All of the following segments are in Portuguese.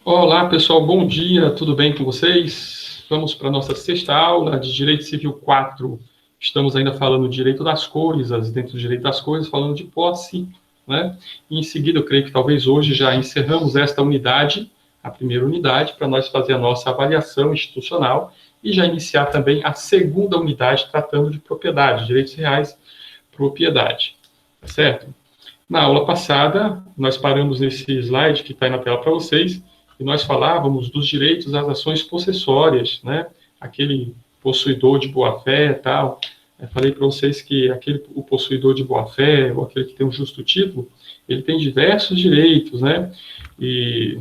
Olá, pessoal, bom dia, tudo bem com vocês? Vamos para a nossa sexta aula de Direito Civil 4. Estamos ainda falando do direito das coisas, dentro do direito das coisas, falando de posse, né? E em seguida, eu creio que talvez hoje já encerramos esta unidade, a primeira unidade, para nós fazer a nossa avaliação institucional e já iniciar também a segunda unidade, tratando de propriedade, direitos reais, propriedade, tá certo? Na aula passada, nós paramos nesse slide que está aí na tela para vocês, e nós falávamos dos direitos das ações possessórias, né? Aquele possuidor de boa-fé e tal. Eu falei para vocês que o possuidor de boa-fé, ou aquele que tem um justo título, ele tem diversos direitos, né? E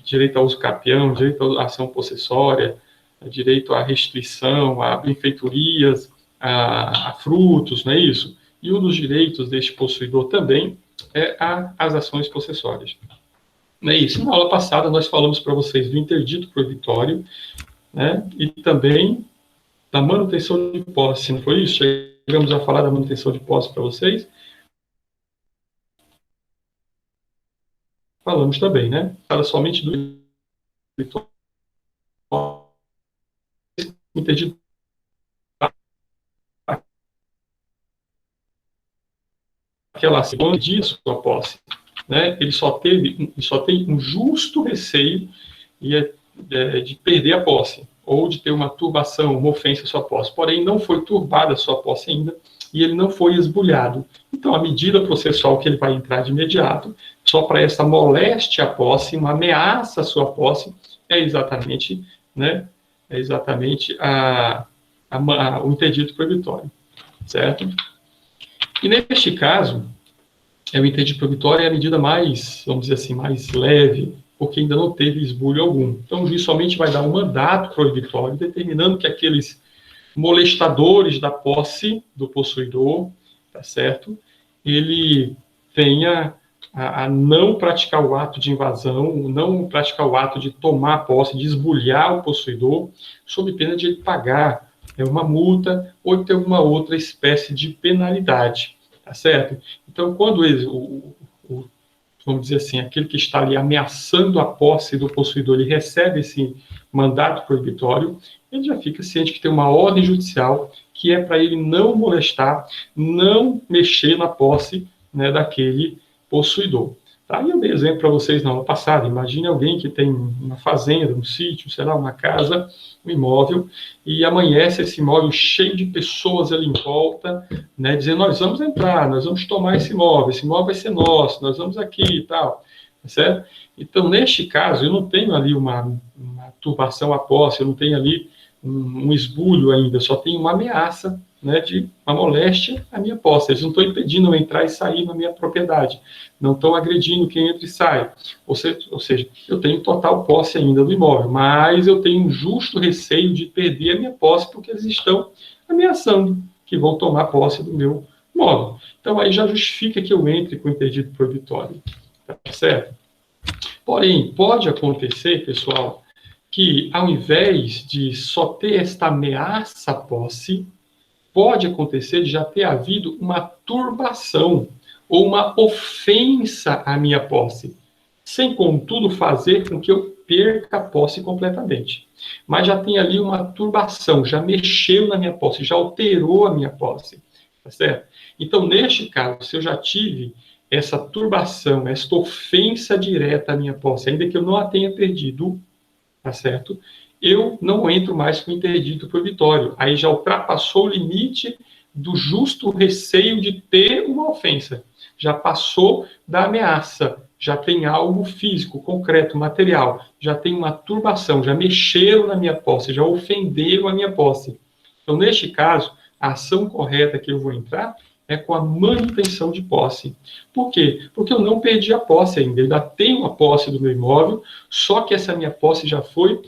direito ao uso capião, direito à ação possessória, direito à restituição, a benfeitorias, a frutos, não é isso? E um dos direitos deste possuidor também é as ações possessórias. Não é isso? Na aula passada nós falamos para vocês do interdito proibitório, né? E também da manutenção de posse, não foi isso? Chegamos a falar da manutenção de posse para vocês. Falamos também, né? Fala somente do interdito aquela segunda disso a posse, né? Ele só tem um justo receio de perder a posse ou de ter uma turbação, uma ofensa à sua posse. Porém, não foi turbada a sua posse ainda e ele não foi esbulhado. Então, a medida processual que ele vai entrar de imediato, só para essa moléstia à posse, uma ameaça à sua posse, é exatamente, né? É exatamente o interdito proibitório, certo? E neste caso, o interdito proibitório é a medida mais, vamos dizer assim, mais leve, porque ainda não teve esbulho algum. Então, o juiz somente vai dar um mandato proibitório, determinando que aqueles molestadores da posse do possuidor, tá certo? Ele tenha a não praticar o ato de invasão, não praticar o ato de tomar a posse, de esbulhar o possuidor, sob pena de ele pagar uma multa ou de ter alguma outra espécie de penalidade, tá certo? Então, quando vamos dizer assim, aquele que está ali ameaçando a posse do possuidor, ele recebe esse mandato proibitório, ele já fica ciente que tem uma ordem judicial que é para ele não molestar, não mexer na posse, né, daquele possuidor. Tá? E eu dei exemplo para vocês na aula passada. Imagine alguém que tem uma fazenda, um sítio, sei lá, uma casa, um imóvel, e amanhece esse imóvel cheio de pessoas ali em volta, né, dizendo, nós vamos entrar, nós vamos tomar esse imóvel vai ser nosso, nós vamos aqui e tal, certo? Então, neste caso, eu não tenho ali uma turbação à posse, eu não tenho ali um esbulho ainda, só tenho uma ameaça, né, de uma moléstia à minha posse. Eles não estão impedindo eu entrar e sair na minha propriedade, não estão agredindo quem entra e sai. Ou seja, eu tenho total posse ainda do imóvel, mas eu tenho um justo receio de perder a minha posse porque eles estão ameaçando que vão tomar posse do meu imóvel. Então, aí já justifica que eu entre com o interdito proibitório, tá certo? Porém, pode acontecer, pessoal, que ao invés de só ter esta ameaça à posse, pode acontecer de já ter havido uma turbação ou uma ofensa à minha posse, sem, contudo, fazer com que eu perca a posse completamente. Mas já tem ali uma turbação, já mexeu na minha posse, já alterou a minha posse, tá certo? Então, neste caso, se eu já tive essa turbação, esta ofensa direta à minha posse, ainda que eu não a tenha perdido, tá certo? Eu não entro mais com interdito proibitório. Aí já ultrapassou o limite do justo receio de ter uma ofensa. Já passou da ameaça. Já tem algo físico, concreto, material. Já tem uma turbação. Já mexeram na minha posse. Já ofenderam a minha posse. Então, neste caso, a ação correta que eu vou entrar é com a manutenção de posse. Por quê? Porque eu não perdi a posse ainda. Eu ainda tenho a posse do meu imóvel, só que essa minha posse já foi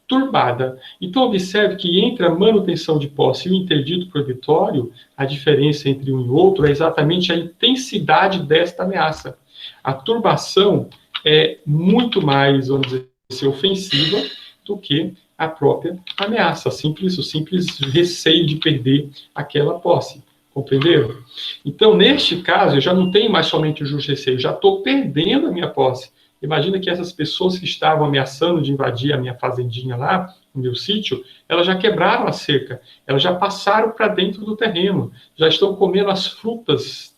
turbada. Então, observe que entre a manutenção de posse e o interdito proibitório, a diferença entre um e outro é exatamente a intensidade desta ameaça. A turbação é muito mais, vamos dizer assim, ofensiva do que a própria ameaça, o simples receio de perder aquela posse. Compreenderam? Então, neste caso, eu já não tenho mais somente o justo receio, já estou perdendo a minha posse. Imagina que essas pessoas que estavam ameaçando de invadir a minha fazendinha lá, o meu sítio, elas já quebraram a cerca, elas já passaram para dentro do terreno, já estão comendo as frutas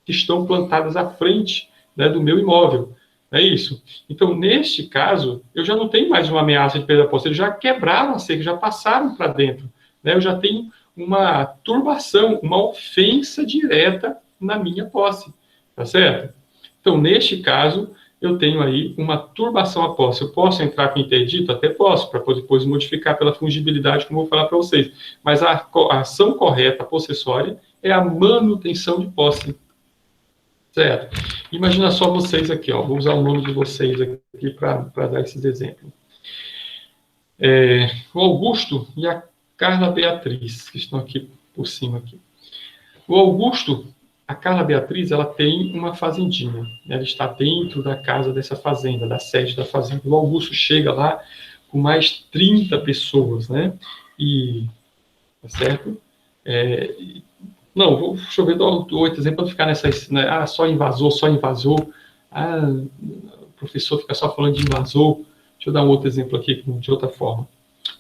que estão plantadas à frente, né, do meu imóvel. É isso. Então, neste caso, eu já não tenho mais uma ameaça de perda da posse, eles já quebraram a cerca, já passaram para dentro. Né? Eu já tenho uma turbação, uma ofensa direta na minha posse. Tá certo? Então, neste caso, eu tenho aí uma turbação à posse. Eu posso entrar com interdito? Até posso, para depois modificar pela fungibilidade, como eu vou falar para vocês. Mas a ação correta, possessória, é a manutenção de posse. Certo? Imagina só vocês aqui, ó. Vou usar o nome de vocês aqui para dar esses exemplos. O Augusto e a Carla Beatriz, que estão aqui por cima aqui. O Augusto, a Carla Beatriz, ela tem uma fazendinha. Ela está dentro da casa dessa fazenda, da sede da fazenda. O Augusto chega lá com mais 30 pessoas, né? E, tá certo? Não, deixa eu ver outro exemplo, para ficar nessa, né, só invasor, só invasor. O professor fica só falando de invasor. Deixa eu dar um outro exemplo aqui, de outra forma.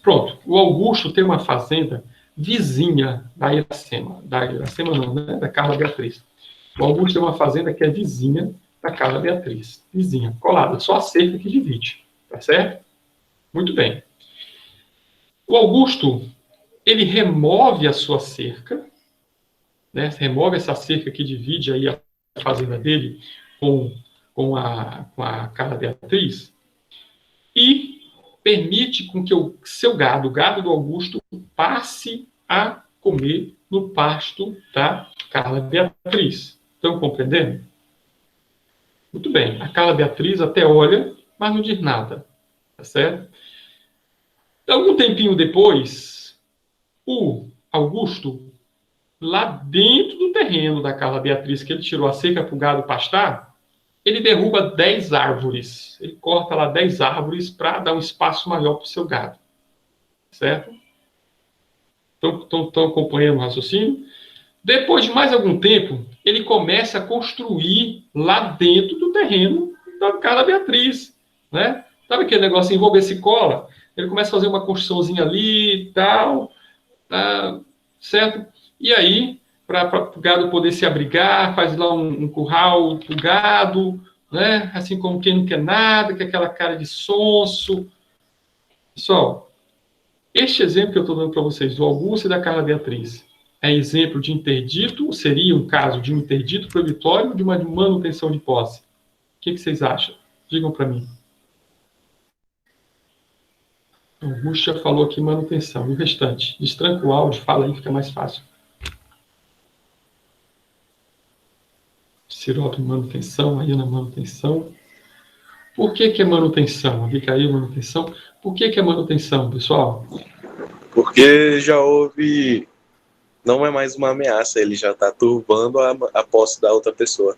Pronto, o Augusto tem uma fazenda vizinha da Iracema não, né, da Carla Beatriz. O Augusto tem uma fazenda que é vizinha da Carla Beatriz. Vizinha, colada, só a cerca que divide. Tá certo? Muito bem. O Augusto, ele remove a sua cerca, né? Remove essa cerca que divide aí a fazenda dele com a Carla Beatriz e permite com que o seu gado, o gado do Augusto, passe a comer no pasto da Carla Beatriz. Estão compreendendo? Muito bem. A Carla Beatriz até olha, mas não diz nada. Tá certo? Algum tempinho depois, o Augusto, lá dentro do terreno da Carla Beatriz, que ele tirou a cerca para o gado pastar, ele derruba 10 árvores. Ele corta lá 10 árvores para dar um espaço maior para o seu gado. Certo? Estão acompanhando o raciocínio? Depois de mais algum tempo, ele começa a construir lá dentro do terreno da Carla Beatriz. Né? Sabe aquele negócio de envolver cola? Ele começa a fazer uma construçãozinha ali e tal, tá, certo? E aí, para o gado poder se abrigar, faz lá um curral para o gado, né? Assim como quem não quer nada, com aquela cara de sonso. Pessoal, este exemplo que eu estou dando para vocês, do Augusto e da Carla Beatriz, é exemplo de interdito, seria um caso de um interdito proibitório ou de uma manutenção de posse? O que vocês acham? Digam para mim. O Augusto já falou aqui manutenção. E o restante? Destranca o áudio, fala aí, fica mais fácil. Cirope, manutenção, aí na manutenção. Por que é manutenção? Ali caiu manutenção. Por que é manutenção, pessoal? Porque já houve... Não é mais uma ameaça, ele já está turbando a posse da outra pessoa.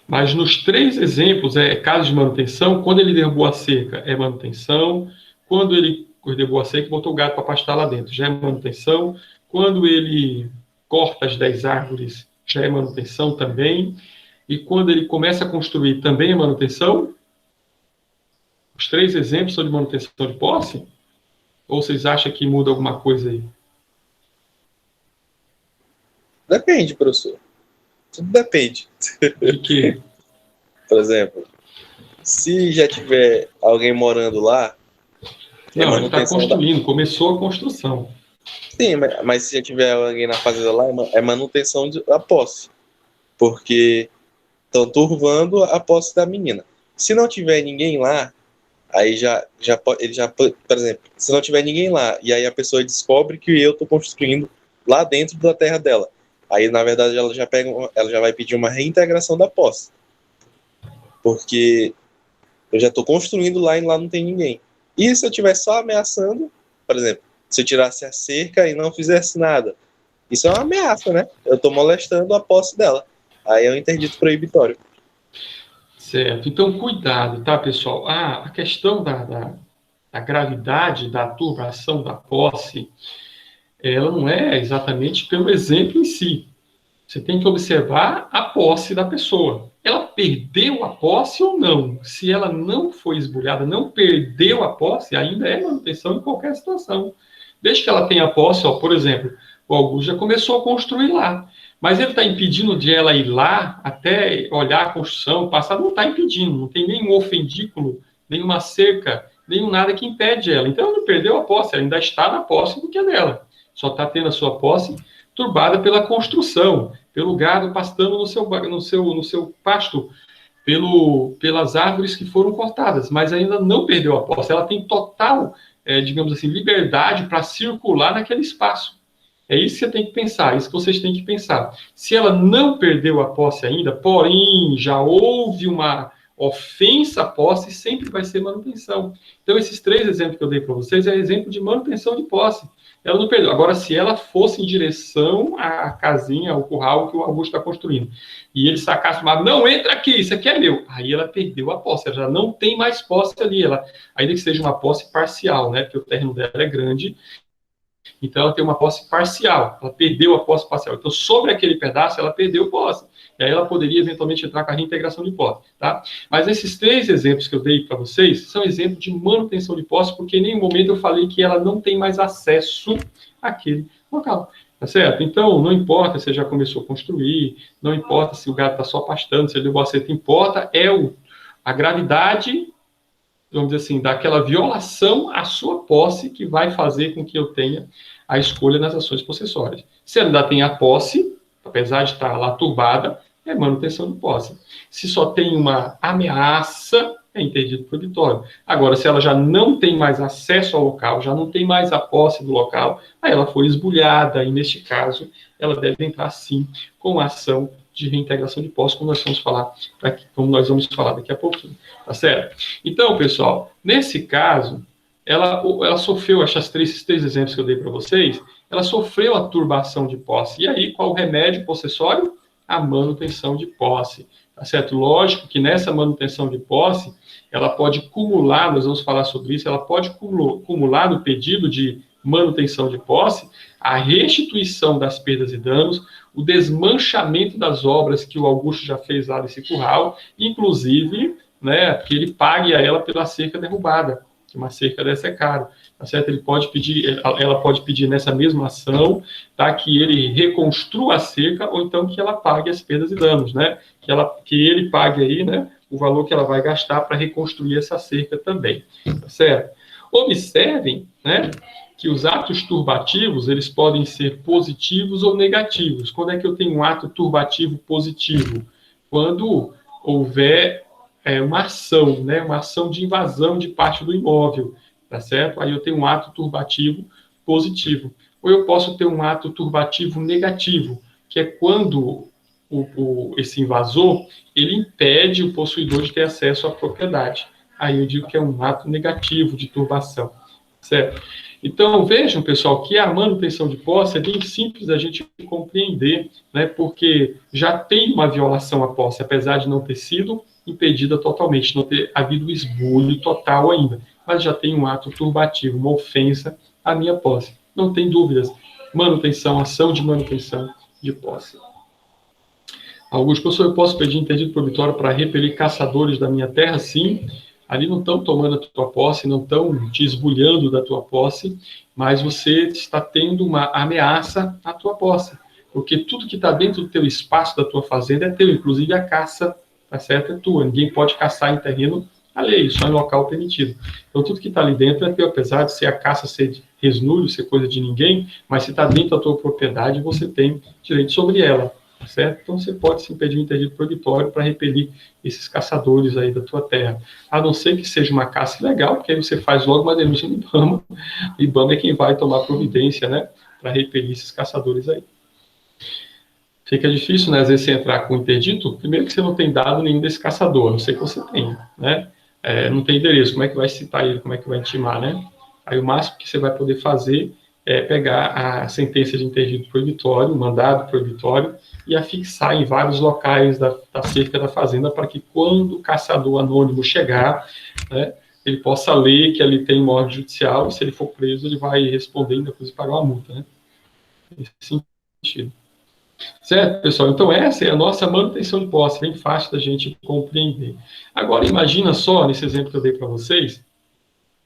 Mas nos 3 exemplos, é caso de manutenção, quando ele derrubou a cerca, é manutenção. Quando ele derrubou a cerca e botou o gato para pastar lá dentro, já é manutenção. Quando ele corta as 10 árvores, já é manutenção também. E quando ele começa a construir, também é manutenção? Os 3 exemplos são de manutenção de posse? Ou vocês acham que muda alguma coisa aí? Depende, professor. Tudo depende. De quê? Por exemplo, se já tiver alguém morando lá... Não, ele está construindo, começou a construção. Sim, mas se já tiver alguém na fazenda lá, é manutenção da posse. Porque estão turvando a posse da menina. Se não tiver ninguém lá, aí por exemplo, se não tiver ninguém lá, e aí a pessoa descobre que eu estou construindo lá dentro da terra dela, aí na verdade ela já vai pedir uma reintegração da posse. Porque eu já estou construindo lá e lá não tem ninguém. E se eu estiver só ameaçando, por exemplo, se eu tirasse a cerca e não fizesse nada, isso é uma ameaça, né? Eu estou molestando a posse dela. Aí é um interdito proibitório. Certo. Então, cuidado, tá, pessoal? A questão da gravidade da turbação da posse, ela não é exatamente pelo exemplo em si. Você tem que observar a posse da pessoa. ela perdeu a posse ou não? Se ela não foi esbulhada, não perdeu a posse, ainda é manutenção em qualquer situação. Desde que ela tenha a posse, ó, por exemplo, o Augusto já começou a construir lá, mas ele está impedindo de ela ir lá até olhar a construção, passar, não está impedindo, não tem nenhum ofendículo, nenhuma cerca, nenhum nada que impede ela. Então ela não perdeu a posse, ela ainda está na posse do que é dela. Só está tendo a sua posse turbada pela construção, pelo gado pastando no seu pasto, pelas árvores que foram cortadas, mas ainda não perdeu a posse. Ela tem total, digamos assim, liberdade para circular naquele espaço. É isso que você tem que pensar, é isso que vocês têm que pensar. Se ela não perdeu a posse ainda, porém já houve uma ofensa à posse, sempre vai ser manutenção. Então, esses 3 exemplos que eu dei para vocês é exemplo de manutenção de posse. Ela não perdeu. Agora, se ela fosse em direção à casinha, ao curral que o Augusto está construindo, e ele sacasse uma, não, entra aqui, isso aqui é meu. Aí ela perdeu a posse, ela já não tem mais posse ali, ainda que seja uma posse parcial, né? Porque o terreno dela é grande, então ela tem uma posse parcial, ela perdeu a posse parcial. Então, sobre aquele pedaço, ela perdeu a posse. E aí ela poderia eventualmente entrar com a reintegração de posse, tá? Mas esses 3 exemplos que eu dei para vocês são exemplos de manutenção de posse, porque em nenhum momento eu falei que ela não tem mais acesso àquele local. Tá certo? Então, não importa se já começou a construir, não importa se o gado está só pastando, se ele deu boceta, importa a gravidade, vamos dizer assim, daquela violação à sua posse que vai fazer com que eu tenha a escolha nas ações possessórias. Se ela ainda tem a posse, apesar de estar lá turbada, é manutenção de posse. Se só tem uma ameaça, é interdito proibitório. Agora, se ela já não tem mais acesso ao local, já não tem mais a posse do local, aí ela foi esbulhada, e neste caso, ela deve entrar sim com a ação de reintegração de posse, como nós vamos falar daqui a pouquinho, tá certo? Então, pessoal, nesse caso, ela sofreu, esses três exemplos que eu dei para vocês, ela sofreu a turbação de posse. E aí, qual o remédio possessório? A manutenção de posse, tá certo? Lógico que nessa manutenção de posse, ela pode cumular, nós vamos falar sobre isso, ela pode cumular no pedido de manutenção de posse a restituição das perdas e danos, o desmanchamento das obras que o Augusto já fez lá nesse curral, inclusive, né, que ele pague a ela pela cerca derrubada, que uma cerca dessa é caro, tá certo? Ela pode pedir nessa mesma ação, tá, que ele reconstrua a cerca, ou então que ela pague as perdas e danos, né, que ele pague aí, né, o valor que ela vai gastar para reconstruir essa cerca também, tá certo? Observem, né, que os atos turbativos, eles podem ser positivos ou negativos. Quando é que eu tenho um ato turbativo positivo? Quando houver uma ação, né, uma ação de invasão de parte do imóvel, tá certo? Aí eu tenho um ato turbativo positivo. Ou eu posso ter um ato turbativo negativo, que é quando esse invasor, ele impede o possuidor de ter acesso à propriedade. Aí eu digo que é um ato negativo de turbação, certo? Então, vejam, pessoal, que a manutenção de posse é bem simples a gente compreender, né, porque já tem uma violação à posse, apesar de não ter sido impedida totalmente, não ter havido esbulho total ainda, mas já tem um ato turbativo, uma ofensa à minha posse. Não tem dúvidas. Manutenção, ação de manutenção de posse. Augusto, professor, eu posso pedir interdito proibitório para repelir caçadores da minha terra? Sim. Ali não estão tomando a tua posse, não estão te esbulhando da tua posse, mas você está tendo uma ameaça à tua posse, porque tudo que está dentro do teu espaço, da tua fazenda, é teu, inclusive a caça, tá certo? É tua. Ninguém pode caçar em terreno alheio, só em local permitido. Então, tudo que está ali dentro é teu, apesar de ser a caça ser resnúrio, ser coisa de ninguém, mas se está dentro da tua propriedade, você tem direito sobre ela. Certo? Então, você pode se pedir um interdito proibitório para repelir esses caçadores aí da tua terra. A não ser que seja uma caça ilegal, porque aí você faz logo uma denúncia no IBAMA. O IBAMA é quem vai tomar providência, né, para repelir esses caçadores aí. Fica difícil, né, às vezes, você entrar com interdito, primeiro que você não tem dado nenhum desse caçador, a não sei que você tenha, né? Não tem endereço, como é que vai citar ele, como é que vai intimar, né? Aí o máximo que você vai poder fazer é pegar a sentença de interdito proibitório, o mandado proibitório, e afixar em vários locais da cerca da fazenda, para que quando o caçador anônimo chegar, né, ele possa ler que ali tem uma ordem judicial, e se ele for preso, ele vai responder, ainda depois pagar uma multa, né? Nesse sentido. Certo, pessoal? Então, essa é a nossa manutenção de posse, bem fácil da gente compreender. Agora, imagina só, nesse exemplo que eu dei para vocês,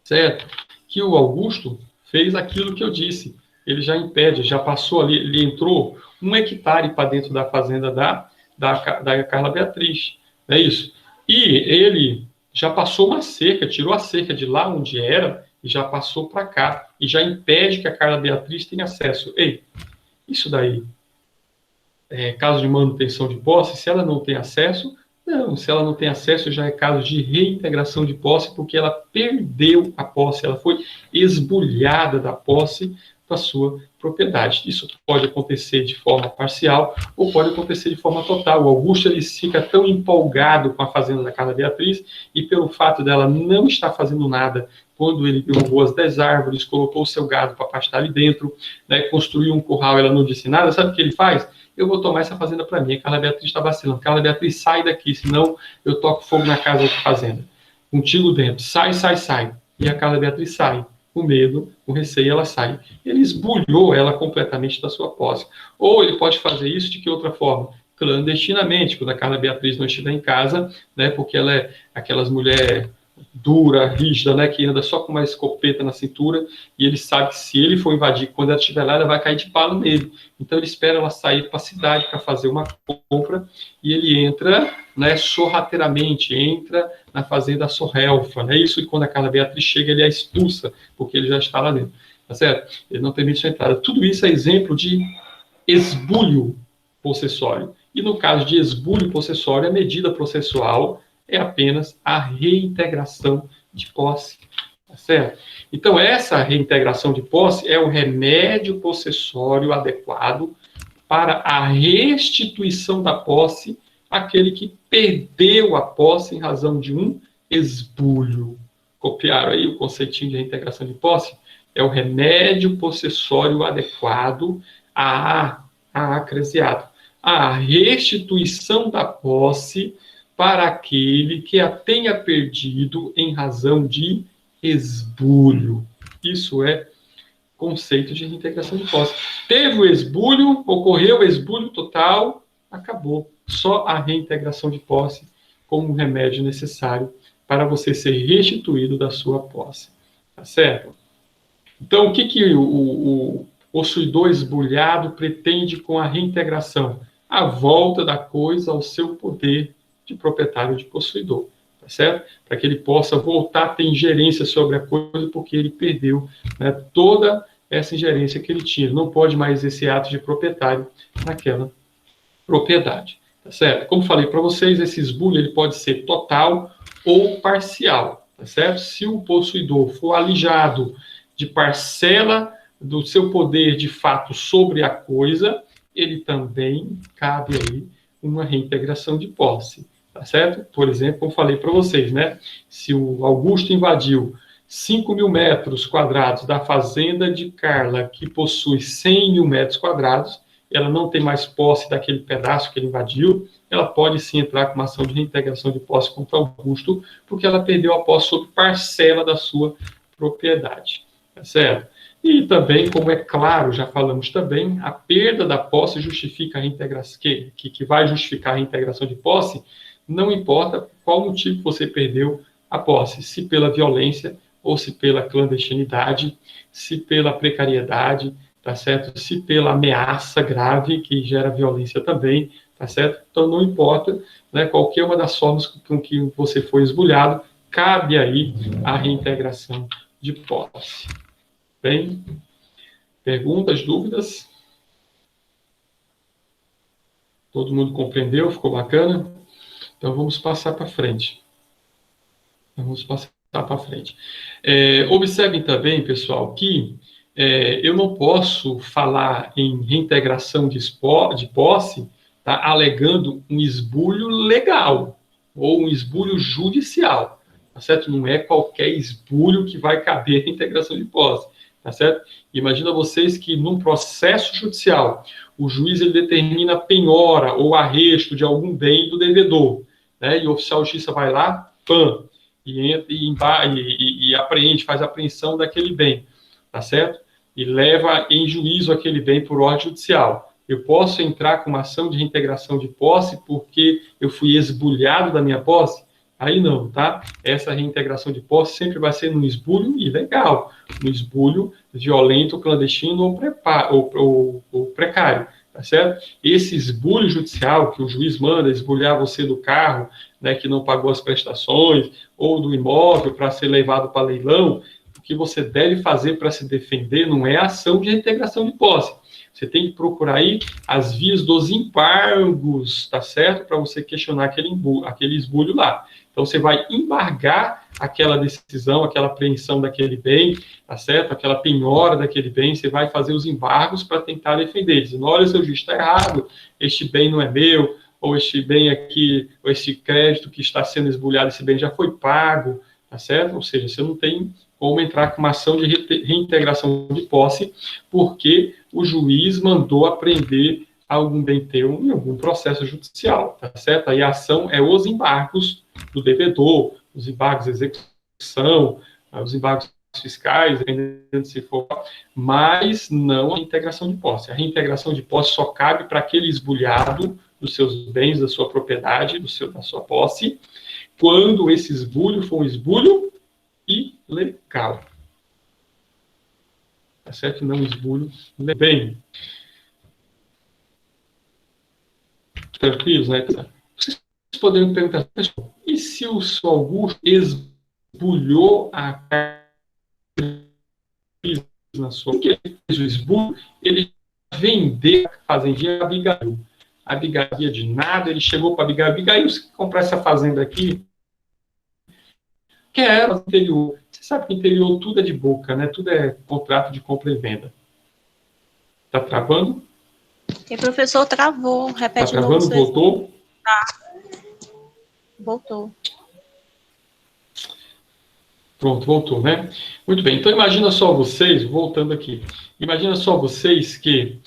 certo? Que o Augusto fez aquilo que eu disse. Ele já impede, já passou ali, ele entrou 1 hectare para dentro da fazenda da Carla Beatriz. Não é isso? E ele já passou uma cerca, tirou a cerca de lá onde era e já passou para cá. E já impede que a Carla Beatriz tenha acesso. Ei, isso daí caso de manutenção de posse, se ela não tem acesso, não, se ela não tem acesso, já é caso de reintegração de posse, porque ela perdeu a posse, ela foi esbulhada da posse da sua propriedade. Isso pode acontecer de forma parcial ou pode acontecer de forma total. O Augusto ele fica tão empolgado com a fazenda da Carla Beatriz e pelo fato dela não estar fazendo nada quando ele derrubou as 10 árvores, colocou o seu gado para pastar ali dentro, né, construiu um curral, ela não disse nada, sabe o que ele faz? Eu vou tomar essa fazenda para mim. A Carla Beatriz está vacilando. Carla Beatriz, sai daqui, senão eu toco fogo na casa da fazenda. Contigo dentro. Sai, sai, sai. E a Carla Beatriz sai. Com medo, com receio, ela sai. Ele esbulhou ela completamente da sua posse. Ou ele pode fazer isso de que outra forma? Clandestinamente, quando a Carla Beatriz não estiver em casa, né, porque ela é aquelas mulheres dura, rígida, né, que anda só com uma escopeta na cintura, e ele sabe que se ele for invadir, quando ela estiver lá, ela vai cair de palo nele. Então ele espera ela sair para a cidade para fazer uma compra, e ele entra, né, sorrateiramente, entra na fazenda Sorrelfa, né, isso, e quando a Carla Beatriz chega, ele a expulsa, porque ele já está lá dentro, tá certo? Ele não permite sua entrada. Tudo isso é exemplo de esbulho possessório. E no caso de esbulho possessório, a medida processual é apenas a reintegração de posse, tá certo? Então, essa reintegração de posse é o remédio possessório adequado para a restituição da posse àquele que perdeu a posse em razão de um esbulho. Copiaram aí o conceitinho de reintegração de posse? É o remédio possessório adequado a acresiado, a restituição da posse para aquele que a tenha perdido em razão de esbulho. Isso é conceito de reintegração de posse. Teve o esbulho, ocorreu o esbulho total, acabou. Só a reintegração de posse como um remédio necessário para você ser restituído da sua posse. Tá certo? Então, o que o possuidor esbulhado pretende com a reintegração? A volta da coisa ao seu poder de proprietário de possuidor, tá certo? Para que ele possa voltar a ter ingerência sobre a coisa, porque ele perdeu, né, toda essa ingerência que ele tinha. Ele não pode mais exercer ato de proprietário naquela propriedade, tá certo? Como falei para vocês, esse esbulho ele pode ser total ou parcial, tá certo? Se o possuidor for alijado de parcela do seu poder de fato sobre a coisa, ele também cabe aí uma reintegração de posse. Tá certo? Por exemplo, como falei para vocês, né? Se o Augusto invadiu 5.000 metros quadrados da fazenda de Carla, que possui 100 mil metros quadrados, ela não tem mais posse daquele pedaço que ele invadiu, ela pode sim entrar com uma ação de reintegração de posse contra Augusto, porque ela perdeu a posse sobre parcela da sua propriedade. Tá certo? E também, como é claro, já falamos também, a perda da posse justifica a reintegração, que vai justificar a reintegração de posse, não importa qual motivo você perdeu a posse, se pela violência ou se pela clandestinidade, se pela precariedade, tá certo? Se pela ameaça grave que gera violência também, tá certo? Então não importa, né, qualquer uma das formas com que você foi esbulhado, cabe aí a reintegração de posse. Bem, perguntas, dúvidas? Todo mundo compreendeu? Ficou bacana? Então, vamos passar para frente. Observem também, pessoal, que eu não posso falar em reintegração de posse, tá, alegando um esbulho legal ou um esbulho judicial. Tá certo? Não é qualquer esbulho que vai caber a reintegração de posse. Tá certo? Imagina vocês que num processo judicial, o juiz ele determina a penhora ou arresto de algum bem do devedor, né? E o oficial de justiça vai lá, pam, e entra e apreende, faz a apreensão daquele bem, tá certo? E leva em juízo aquele bem por ordem judicial. Eu posso entrar com uma ação de reintegração de posse porque eu fui esbulhado da minha posse? Aí não, tá? Essa reintegração de posse sempre vai ser no esbulho ilegal, no esbulho violento, clandestino ou precário, tá certo? Esse esbulho judicial que o juiz manda esbulhar você do carro, né, que não pagou as prestações, ou do imóvel para ser levado para leilão, o que você deve fazer para se defender não é a ação de reintegração de posse. Você tem que procurar aí as vias dos embargos, tá certo? Para você questionar aquele esbulho lá. Então, você vai embargar aquela decisão, aquela apreensão daquele bem, tá certo? Aquela penhora daquele bem, você vai fazer os embargos para tentar defender, dizendo, olha, seu juiz está errado, este bem não é meu, ou este bem aqui, ou este crédito que está sendo esbulhado, esse bem já foi pago, tá certo? Ou seja, você não tem como entrar com uma ação de reintegração de posse, porque o juiz mandou apreender algum bem teu em algum processo judicial, tá certo? Aí a ação é os embargos do devedor, os embargos de execução, os embargos fiscais, dependendo se for, mas não a reintegração de posse. A reintegração de posse só cabe para aquele esbulhado dos seus bens, da sua propriedade, da sua posse, quando esse esbulho for um esbulho ilegal. Tá certo? Não esbulho bem. Tranquilos, né? Vocês poderiam perguntar, e se o seu Augusto esbulhou a na sua... O que ele fez o esbulho? Ele vendeu a fazendinha a Abigail. A Abigail de nada, ele chegou para Abigail, Abigail, se comprar essa fazenda aqui, quero no interior. Você sabe que no interior tudo é de boca, né? Tudo é contrato de compra e venda. Tá travando? E professor travou. Repete tá travando, voltou? Tá. Voltou. Pronto, voltou, né? Muito bem. Então, imagina só vocês, voltando aqui, imagina só vocês que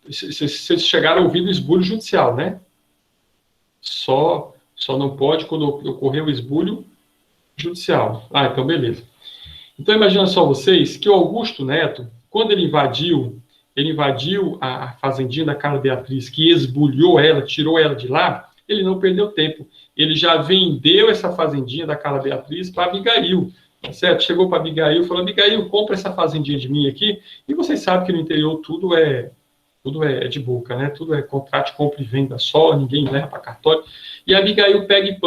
vocês chegaram a ouvir o esbulho judicial, né? Só não pode quando ocorrer o esbulho judicial. Ah, então beleza. Então, imagina só vocês que o Augusto Neto, quando ele invadiu a fazendinha da Carla Beatriz, que esbulhou ela, tirou ela de lá, ele não perdeu tempo. Ele já vendeu essa fazendinha da Carla Beatriz para Abigail, tá certo? Chegou para Abigail e falou, Abigail, compra essa fazendinha de mim aqui. E vocês sabem que no interior tudo é de boca, né? Tudo é contrato de compra e venda só, ninguém leva para cartório. E a Abigail pega e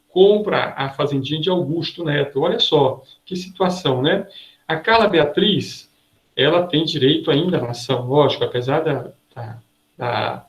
compra a fazendinha de Augusto Neto. Olha só, que situação, né? A Carla Beatriz, ela tem direito ainda à ação, lógico, apesar da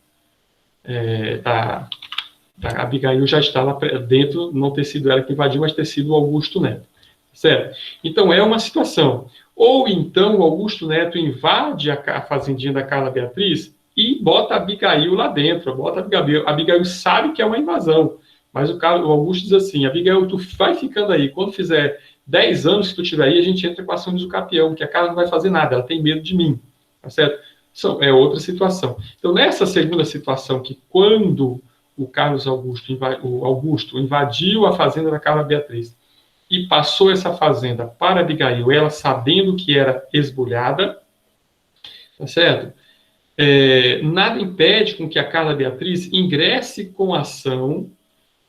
Abigail já está lá dentro, não ter sido ela que invadiu, mas ter sido o Augusto Neto, certo? Então, é uma situação. Ou então, o Augusto Neto invade a fazendinha da Carla Beatriz e bota a Abigail lá dentro, bota a Abigail. A Abigail sabe que é uma invasão, mas o Augusto diz assim, Abigail, tu vai ficando aí, quando fizer 10 anos que tu estiver aí, a gente entra com a ação de usucapião, que a Carla não vai fazer nada, ela tem medo de mim, tá certo? É outra situação. Então, nessa segunda situação, que quando o Augusto invadiu a fazenda da Carla Beatriz e passou essa fazenda para Abigail, ela sabendo que era esbulhada, tá certo? Nada impede com que a Carla Beatriz ingresse com ação,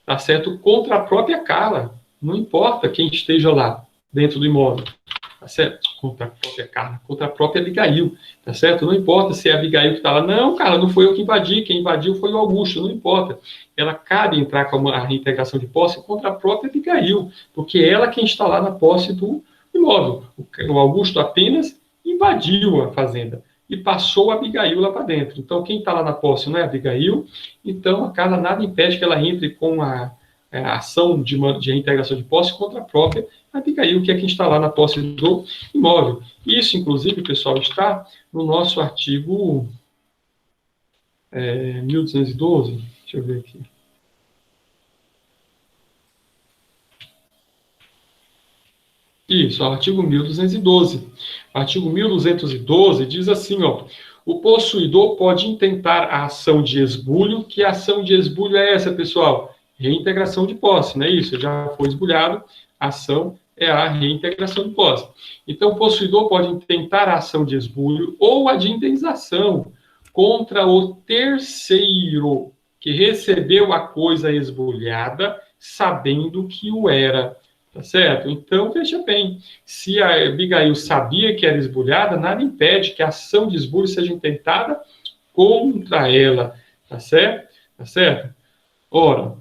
tá certo? Contra a própria Carla. Não importa quem esteja lá dentro do imóvel, tá certo? Contra a própria Carla, contra a própria Abigail, tá certo? Não importa se é a Abigail que está lá. Não, Carla, não foi eu que invadi, quem invadiu foi o Augusto, não importa. Ela cabe entrar com a reintegração de posse contra a própria Abigail, porque ela é quem está lá na posse do imóvel. O Augusto apenas invadiu a fazenda e passou a Abigail lá para dentro. Então, quem está lá na posse não é a Abigail, então a Carla nada impede que ela entre com a ação de reintegração de posse contra a própria Abigail, que é quem está lá na posse do imóvel. Isso, inclusive, pessoal, está no nosso artigo 1212. Deixa eu ver aqui. Isso, o artigo 1212. O artigo 1212 diz assim, ó, o possuidor pode intentar a ação de esbulho, que a ação de esbulho é essa, pessoal? Reintegração de posse, não é isso? Já foi esbulhado, ação é a reintegração de posse. Então, o possuidor pode intentar a ação de esbulho ou a de indenização contra o terceiro que recebeu a coisa esbulhada, sabendo que o era. Tá certo? Então, veja bem, se a Abigail sabia que era esbulhada, nada impede que a ação de esbulho seja intentada contra ela. Tá certo? Tá certo? Ora,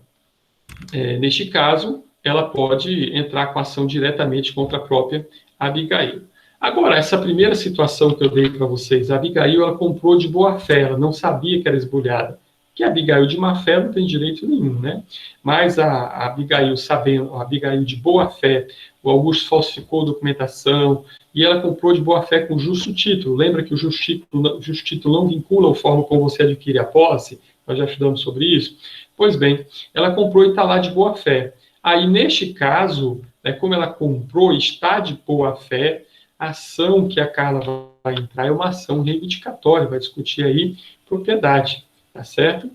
neste caso, ela pode entrar com ação diretamente contra a própria Abigail. Agora, essa primeira situação que eu dei para vocês, a Abigail, ela comprou de boa fé, ela não sabia que era esbulhada. Que a Abigail de má fé não tem direito nenhum, né? Mas a Abigail sabendo, a Abigail de boa fé, o Augusto falsificou a documentação e ela comprou de boa fé com justo título. Lembra que o justo título não vincula a forma como você adquire a posse? Nós já estudamos sobre isso. Pois bem, ela comprou e está lá de boa fé. Aí, neste caso, como ela comprou e está de boa fé, a ação que a Carla vai entrar é uma ação reivindicatória, vai discutir aí propriedade. Tá certo?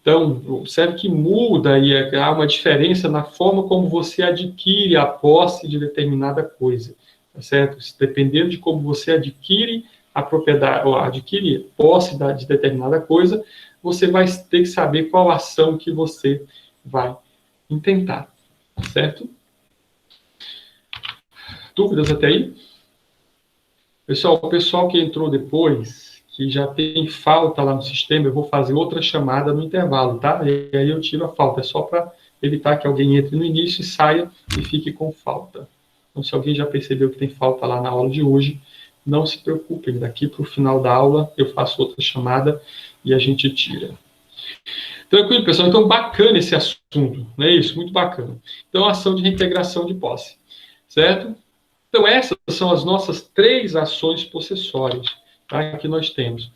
Então, observe que muda e há uma diferença na forma como você adquire a posse de determinada coisa. Tá certo? Dependendo de como você adquire a propriedade, ou adquire posse de determinada coisa, você vai ter que saber qual ação que você vai intentar. Tá certo? Dúvidas até aí? Pessoal, o pessoal que entrou depois, que já tem falta lá no sistema, eu vou fazer outra chamada no intervalo, tá? E aí eu tiro a falta, é só para evitar que alguém entre no início e saia e fique com falta. Então, se alguém já percebeu que tem falta lá na aula de hoje, não se preocupem, daqui para o final da aula eu faço outra chamada e a gente tira. Tranquilo, pessoal? Então, bacana esse assunto, não é isso? Muito bacana. Então, ação de reintegração de posse, certo? Então, essas são as nossas 3 ações possessórias, tá, que nós temos.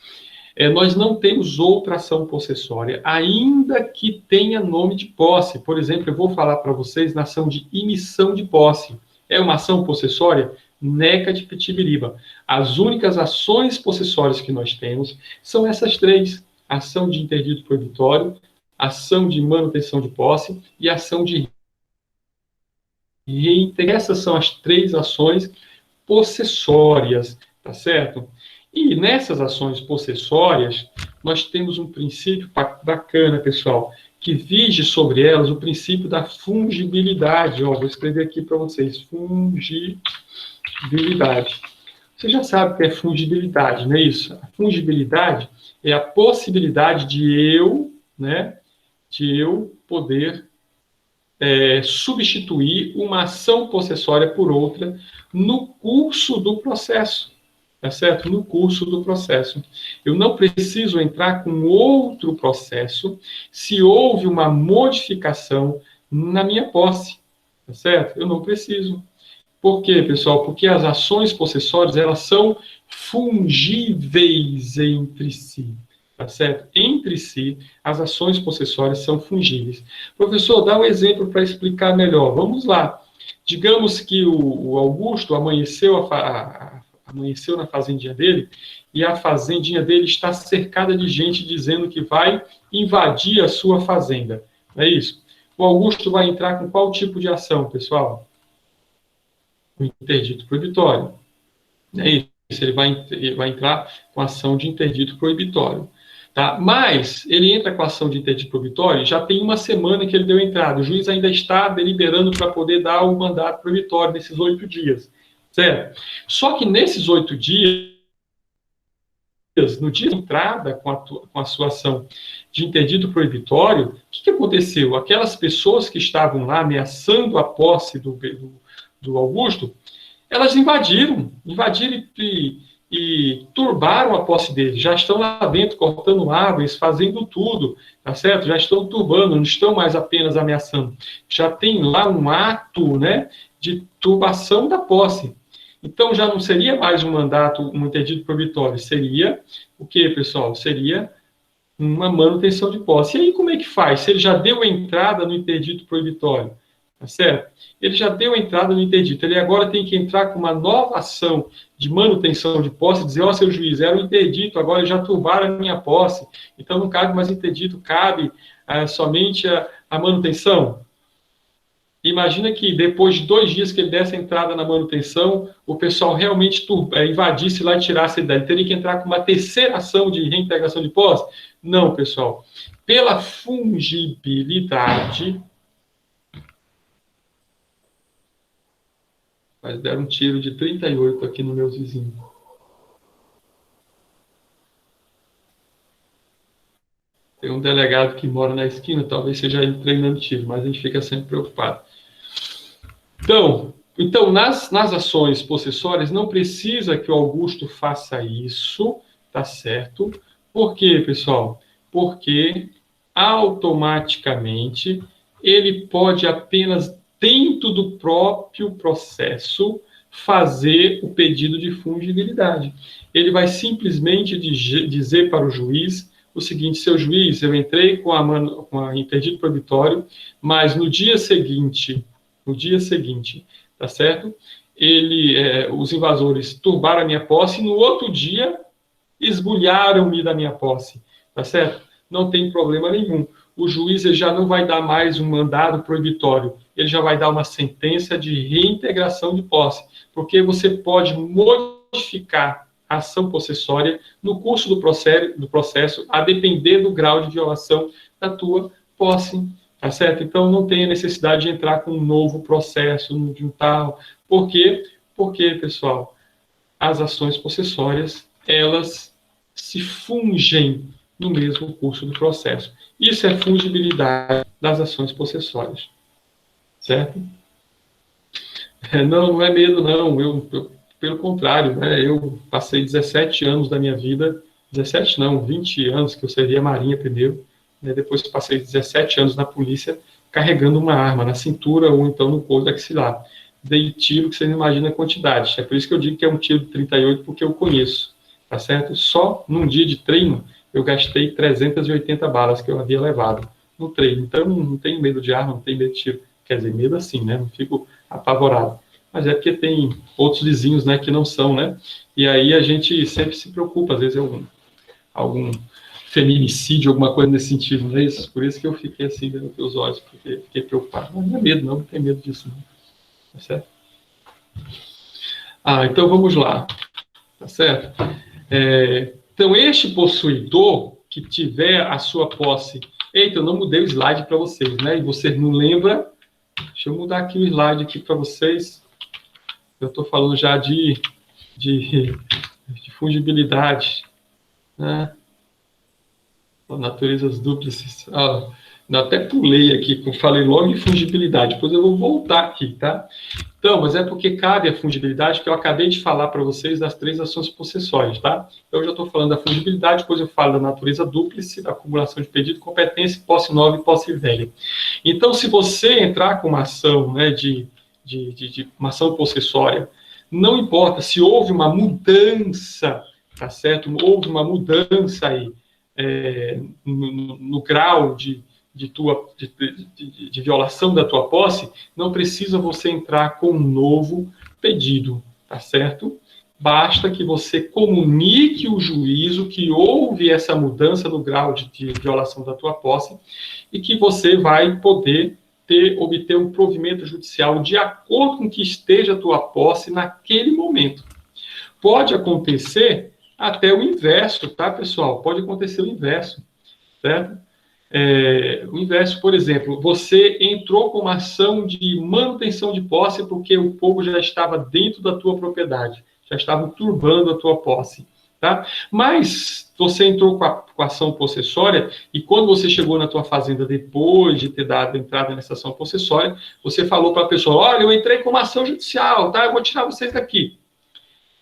Nós não temos outra ação possessória, ainda que tenha nome de posse. Por exemplo, eu vou falar para vocês na ação de emissão de posse. É uma ação possessória? Neca de Pitibiriba. As únicas ações possessórias que nós temos são essas 3. Ação de interdito proibitório, ação de manutenção de posse e ação de reintegração. Essas são as 3 ações possessórias, tá certo? E nessas ações possessórias, nós temos um princípio bacana, pessoal, que vige sobre elas o princípio da fungibilidade. Ó, vou escrever aqui para vocês, fungibilidade. Você já sabe o que é fungibilidade, não é isso? A fungibilidade é a possibilidade de eu poder substituir uma ação possessória por outra no curso do processo. Tá certo? No curso do processo. Eu não preciso entrar com outro processo se houve uma modificação na minha posse. Tá certo? Eu não preciso. Por quê, pessoal? Porque as ações possessórias, elas são fungíveis entre si. Tá certo? Entre si, as ações possessórias são fungíveis. Professor, dá um exemplo para explicar melhor. Vamos lá. Digamos que o Augusto amanheceu na fazendinha dele, e a fazendinha dele está cercada de gente dizendo que vai invadir a sua fazenda. Não é isso? O Augusto vai entrar com qual tipo de ação, pessoal? O interdito proibitório. Não é isso? Ele vai entrar com ação de interdito proibitório. Tá? Mas ele entra com a ação de interdito proibitório e já tem uma semana que ele deu entrada. O juiz ainda está deliberando para poder dar o mandato proibitório nesses 8 dias. Certo? Só que nesses 8 dias, no dia de entrada com a sua ação de interdito proibitório, o que aconteceu? Aquelas pessoas que estavam lá ameaçando a posse do Augusto, elas invadiram e turbaram a posse dele. Já estão lá dentro, cortando árvores, fazendo tudo, tá certo? Já estão turbando, não estão mais apenas ameaçando. Já tem lá um ato, de turbação da posse. Então, já não seria mais um mandato, um interdito proibitório, seria o quê, pessoal? Seria uma manutenção de posse. E aí, como é que faz? Se ele já deu entrada no interdito proibitório, tá certo? Ele já deu entrada no interdito, ele agora tem que entrar com uma nova ação de manutenção de posse, e dizer, ó, seu juiz, era um interdito, agora já turbaram a minha posse, então não cabe mais interdito, cabe somente a manutenção. Imagina que depois de 2 dias que ele desse a entrada na manutenção, o pessoal realmente invadisse lá e tirasse ele daí. Ele teria que entrar com uma terceira ação de reintegração de posse? Não, pessoal. Pela fungibilidade... Mas deram um tiro de 38 aqui no meu vizinho. Tem um delegado que mora na esquina, talvez seja ele treinando tiro, mas a gente fica sempre preocupado. Então nas ações possessórias, não precisa que o Augusto faça isso, tá certo? Por quê, pessoal? Porque automaticamente ele pode apenas, dentro do próprio processo, fazer o pedido de fungibilidade. Ele vai simplesmente dizer para o juiz o seguinte: seu juiz, eu entrei com a interdito proibitório, mas no dia seguinte, tá certo? Os invasores turbaram a minha posse e no outro dia esbulharam-me da minha posse, tá certo? Não tem problema nenhum. O juiz já não vai dar mais um mandado proibitório, ele já vai dar uma sentença de reintegração de posse, porque você pode modificar a ação possessória no curso do processo, a depender do grau de violação da tua posse, tá certo? Então, não tem a necessidade de entrar com um novo processo, de um tal. Por quê? Porque, pessoal, as ações possessórias, elas se fungem no mesmo curso do processo. Isso é fungibilidade das ações possessórias, certo? Não é medo, não. Pelo contrário, né? Eu passei 17 anos da minha vida, 17 não, 20 anos que eu servi a Marinha primeiro, né? Depois passei 17 anos na polícia carregando uma arma na cintura ou então no couro axilar. Dei tiro que você não imagina a quantidade. É por isso que eu digo que é um tiro de 38, porque eu conheço, tá certo? Só num dia de treino eu gastei 380 balas que eu havia levado no treino. Então, não tenho medo de arma, não tenho medo de tiro. Quer dizer, medo assim, né? Não fico apavorado. Mas é porque tem outros vizinhos, né, que não são, né? E aí a gente sempre se preocupa, às vezes é algum feminicídio, alguma coisa nesse sentido, não é isso? Por isso que eu fiquei assim, vendo teus olhos, porque fiquei preocupado. Mas não é medo, não tem medo disso, não. Tá certo? Então vamos lá. Tá certo? Então, este possuidor que tiver a sua posse... Eita, eu não mudei o slide para vocês, né? E vocês não lembram? Deixa eu mudar aqui o slide aqui para vocês. Eu estou falando já de fungibilidade, né? Naturezas dúplicas. Até pulei aqui, falei logo em fungibilidade. Depois eu vou voltar aqui, tá? Então, mas é porque cabe a fungibilidade que eu acabei de falar para vocês das 3 ações possessórias, tá? Então, eu já estou falando da fungibilidade, depois eu falo da natureza dúplice, da acumulação de pedido, competência, posse nova e posse velha. Então, se você entrar com uma ação, né, de uma ação possessória, não importa se houve uma mudança, tá certo? Houve uma mudança aí no grau de violação da tua posse, não precisa você entrar com um novo pedido, tá certo? Basta que você comunique o juízo que houve essa mudança no grau de violação da tua posse e que você vai poder obter um provimento judicial de acordo com que esteja a tua posse naquele momento. Pode acontecer até o inverso, tá, pessoal? Pode acontecer o inverso, certo? O inverso, por exemplo, você entrou com uma ação de manutenção de posse porque o povo já estava dentro da tua propriedade, já estava turbando a tua posse, tá? Mas você entrou com a ação possessória e quando você chegou na tua fazenda depois de ter dado entrada nessa ação possessória, você falou para a pessoa: olha, eu entrei com uma ação judicial, tá? Eu vou tirar vocês daqui.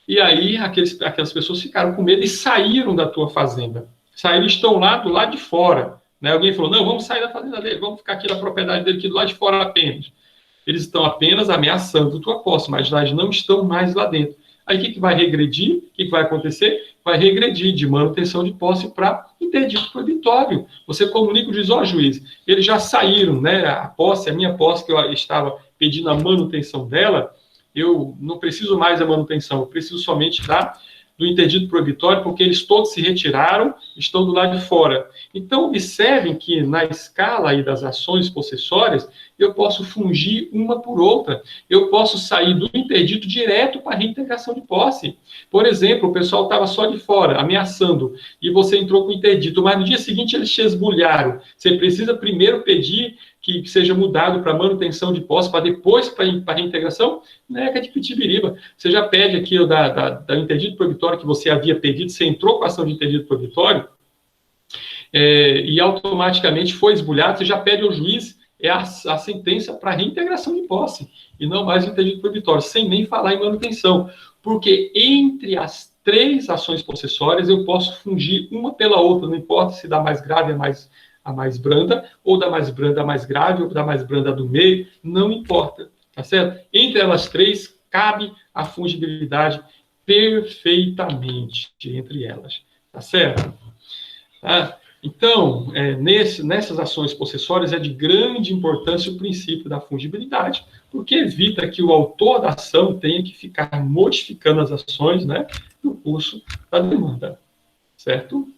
E aí aquelas pessoas ficaram com medo e saíram da tua fazenda. Saíram, estão lá do lado de fora. Né? Alguém falou: não, vamos sair da fazenda dele, vamos ficar aqui na propriedade dele, aqui do lado de fora apenas. Eles estão apenas ameaçando tua posse, mas eles não estão mais lá dentro. Aí o que vai regredir? O que vai acontecer? Vai regredir de manutenção de posse para interdito proibitório. Você comunica o juiz: ó, juiz, eles já saíram, né? A minha posse, que eu estava pedindo a manutenção dela, eu não preciso mais da manutenção, eu preciso somente da do interdito proibitório, porque eles todos se retiraram, estão do lado de fora. Então, observem que na escala aí das ações possessórias, eu posso fungir uma por outra. Eu posso sair do interdito direto para a reintegração de posse. Por exemplo, o pessoal estava só de fora, ameaçando, e você entrou com o interdito, mas no dia seguinte eles te esbulharam. Você precisa primeiro pedir que seja mudado para manutenção de posse, para depois para a reintegração, não é de pitibiriba. Você já pede aqui da interdito proibitório que você havia pedido, você entrou com a ação de interdito proibitório, e automaticamente foi esbulhado, você já pede ao juiz a sentença para reintegração de posse, e não mais interdito proibitório, sem nem falar em manutenção. Porque entre as 3 ações possessórias, eu posso fungir uma pela outra, não importa se da mais grave a mais branda, ou da mais branda a mais grave, ou da mais branda do meio, não importa, tá certo? Entre elas 3, cabe a fungibilidade perfeitamente entre elas, tá certo? Tá? Então, nessas ações possessórias é de grande importância o princípio da fungibilidade, porque evita que o autor da ação tenha que ficar modificando as ações, né, no curso da demanda, certo?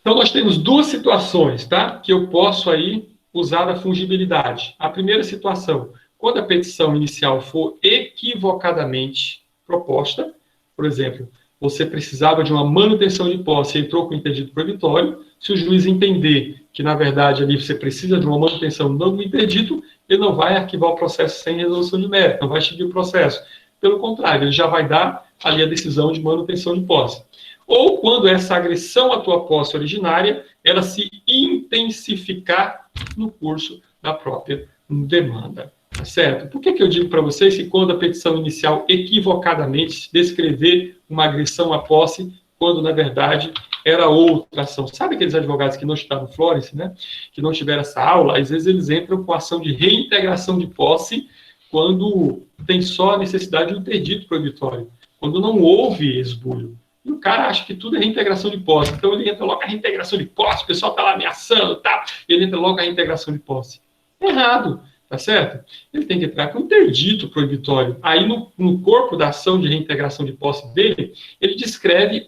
Então, nós temos 2 situações, tá, que eu posso aí usar a fungibilidade. A primeira situação, quando a petição inicial for equivocadamente proposta, por exemplo, você precisava de uma manutenção de posse e entrou com o interdito proibitório, se o juiz entender que, na verdade, ali você precisa de uma manutenção não do interdito, ele não vai arquivar o processo sem resolução de mérito, não vai seguir o processo. Pelo contrário, ele já vai dar ali a decisão de manutenção de posse. Ou quando essa agressão à tua posse originária, ela se intensificar no curso da própria demanda. Tá certo? Por que eu digo para vocês que quando a petição inicial equivocadamente descrever uma agressão à posse, quando na verdade era outra ação? Sabe aqueles advogados que não estudaram Florence, né? Que não tiveram essa aula? Às vezes eles entram com ação de reintegração de posse quando tem só a necessidade de um interdito proibitório, quando não houve esbulho. E o cara acha que tudo é reintegração de posse. Então ele entra logo a reintegração de posse, o pessoal está lá ameaçando, tá? Ele entra logo a reintegração de posse. Errado. Tá certo? Ele tem que entrar com interdito proibitório. Aí, no corpo da ação de reintegração de posse dele, ele descreve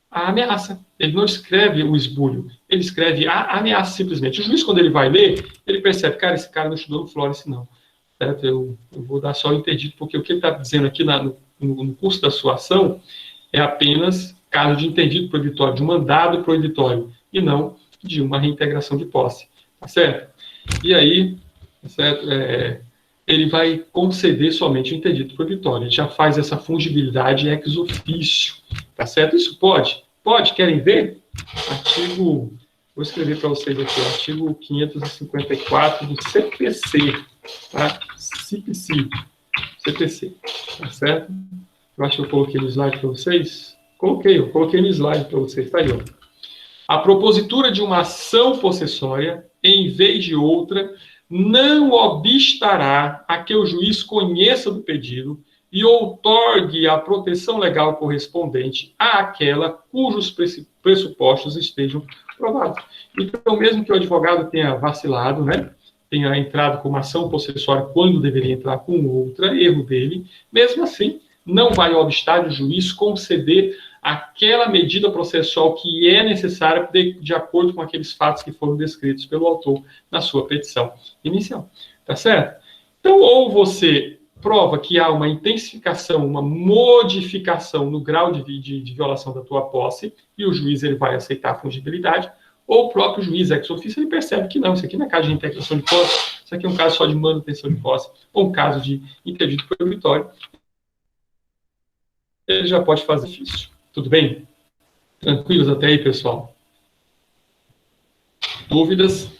a ameaça. Ele não escreve o esbulho. Ele escreve a ameaça simplesmente. O juiz, quando ele vai ler, ele percebe, cara, esse cara não estudou no Florence, não. Certo? Eu vou dar só o interdito, porque o que ele está dizendo aqui no curso da sua ação é apenas caso de interdito proibitório, de um mandado proibitório, e não de uma reintegração de posse. Tá certo? E aí, certo? Ele vai conceder somente o interdito proibitório. Ele já faz essa fungibilidade ex officio. Tá certo? Isso pode? Pode. Querem ver? Vou escrever para vocês aqui, artigo 554 do CPC. Tá? CPC. Tá certo? Eu acho que eu coloquei no slide para vocês. Eu coloquei no slide para vocês. Tá aí, ó. A propositura de uma ação possessória, em vez de outra, não obstará a que o juiz conheça do pedido e outorgue a proteção legal correspondente àquela cujos pressupostos estejam provados. Então, mesmo que o advogado tenha vacilado, né, tenha entrado com uma ação possessória quando deveria entrar com outra, erro dele, mesmo assim, não vai obstar o juiz conceder aquela medida processual que é necessária de acordo com aqueles fatos que foram descritos pelo autor na sua petição inicial. Tá certo? Então, ou você prova que há uma intensificação, uma modificação no grau de violação da tua posse, e o juiz ele vai aceitar a fungibilidade, ou o próprio juiz ex officio ele percebe que não, isso aqui não é caso de reintegração de posse, isso aqui é um caso só de manutenção de posse, ou um caso de interdito proibitório, ele já pode fazer isso. Tudo bem? Tranquilos até aí, pessoal? Dúvidas?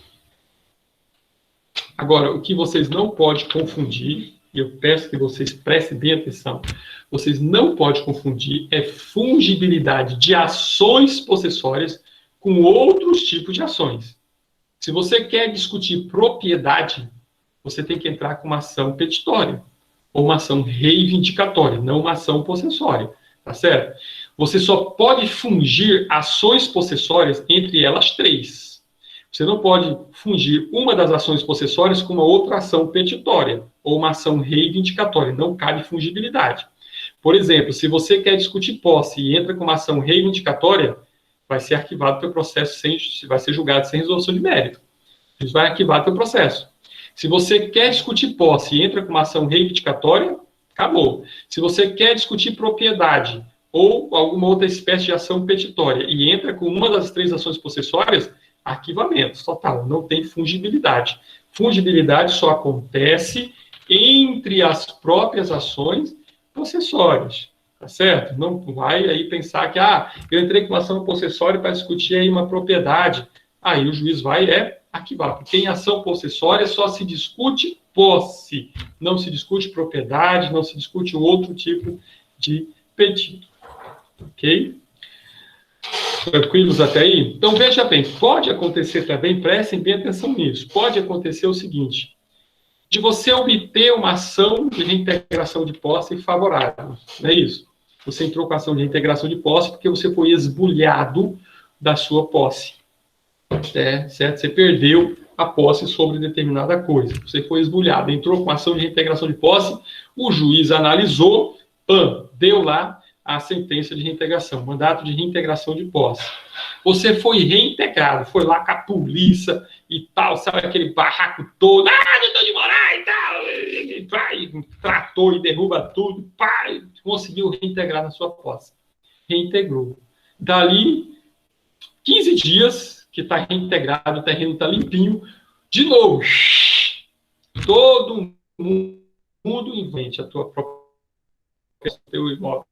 Agora, o que vocês não podem confundir, e eu peço que vocês prestem bem atenção, vocês não podem confundir é fungibilidade de ações possessórias com outros tipos de ações. Se você quer discutir propriedade, você tem que entrar com uma ação petitória, ou uma ação reivindicatória, não uma ação possessória. Tá certo? Você só pode fungir ações possessórias entre elas 3. Você não pode fungir uma das ações possessórias com uma outra ação petitória ou uma ação reivindicatória. Não cabe fungibilidade. Por exemplo, se você quer discutir posse e entra com uma ação reivindicatória, vai ser arquivado o teu processo, vai ser julgado sem resolução de mérito. Isso vai arquivar o teu processo. Se você quer discutir posse e entra com uma ação reivindicatória, acabou. Se você quer discutir propriedade ou alguma outra espécie de ação petitória e entra com uma das 3 ações possessórias, arquivamento total, não tem fungibilidade. Fungibilidade só acontece entre as próprias ações possessórias, tá certo? Não vai aí pensar que, eu entrei com uma ação possessória para discutir aí uma propriedade, aí o juiz vai arquivar, porque em ação possessória só se discute posse, não se discute propriedade, não se discute outro tipo de pedido, ok? Tranquilos até aí? Então, veja bem, pode acontecer também, prestem bem atenção nisso, pode acontecer o seguinte, de você obter uma ação de reintegração de posse favorável, não é isso? Você entrou com a ação de reintegração de posse porque você foi esbulhado da sua posse, certo? Você perdeu a posse sobre determinada coisa, você foi esbulhado, entrou com a ação de reintegração de posse, o juiz analisou, deu lá a sentença de reintegração, mandato de reintegração de posse. Você foi reintegrado, foi lá com a polícia e tal, sabe aquele barraco todo, doutor de Moraes e tal, e tratou e derruba tudo, conseguiu reintegrar na sua posse. Reintegrou. Dali, 15 dias que está reintegrado, o terreno está limpinho, de novo, todo mundo invente a tua própria teu imóvel.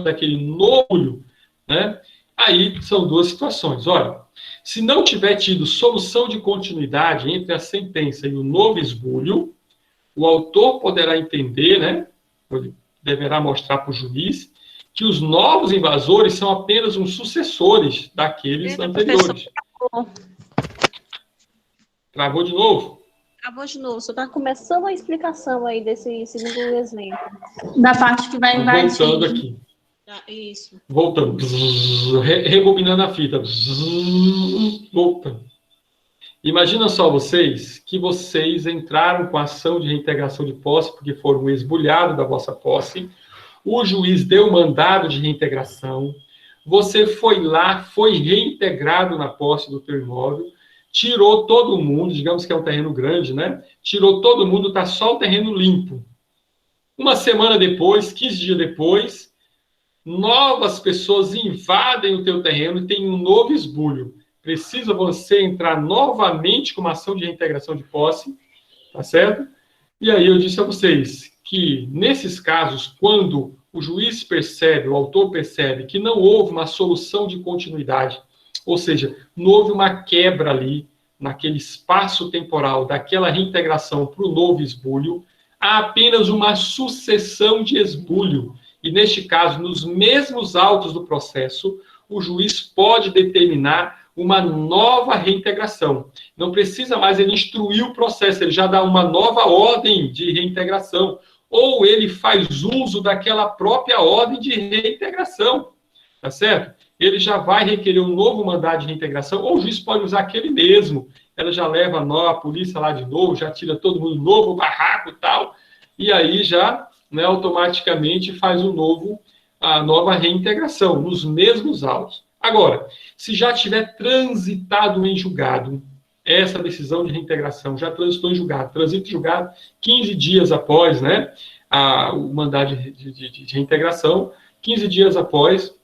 Daquele novo, né? Aí são 2 situações. Olha, se não tiver tido solução de continuidade entre a sentença e o novo esbulho, o autor poderá entender, né? Ele deverá mostrar para o juiz que os novos invasores são apenas uns sucessores daqueles anteriores. Travou de novo? Travou de novo. Você está começando a explicação aí desse segundo exemplo. Da parte que vai invadir. Voltando aqui. Isso. Voltando. Rebobinando a fita. Voltando. Imagina só vocês que vocês entraram com a ação de reintegração de posse porque foram esbulhados da vossa posse. O juiz deu mandado de reintegração. Você foi lá, foi reintegrado na posse do teu imóvel. Tirou todo mundo, digamos que é um terreno grande, né? Tirou todo mundo, está só o terreno limpo. Uma semana depois, 15 dias depois, novas pessoas invadem o teu terreno e tem um novo esbulho. Precisa você entrar novamente com uma ação de reintegração de posse, tá certo? E aí eu disse a vocês que, nesses casos, quando o juiz percebe, o autor percebe que não houve uma solução de continuidade, ou seja, não houve uma quebra ali, naquele espaço temporal daquela reintegração para o novo esbulho, há apenas uma sucessão de esbulho. E, neste caso, nos mesmos autos do processo, o juiz pode determinar uma nova reintegração. Não precisa mais ele instruir o processo, ele já dá uma nova ordem de reintegração, ou ele faz uso daquela própria ordem de reintegração, tá certo? Ele já vai requerer um novo mandado de reintegração, ou o juiz pode usar aquele mesmo. Ela já leva a polícia lá de novo, já tira todo mundo novo, barraco e tal, e aí já, né, automaticamente faz a nova reintegração, nos mesmos autos. Agora, se já tiver transitado em julgado, essa decisão de reintegração já transitou em julgado, transita em julgado 15 dias após, né, o mandado de reintegração, 15 dias após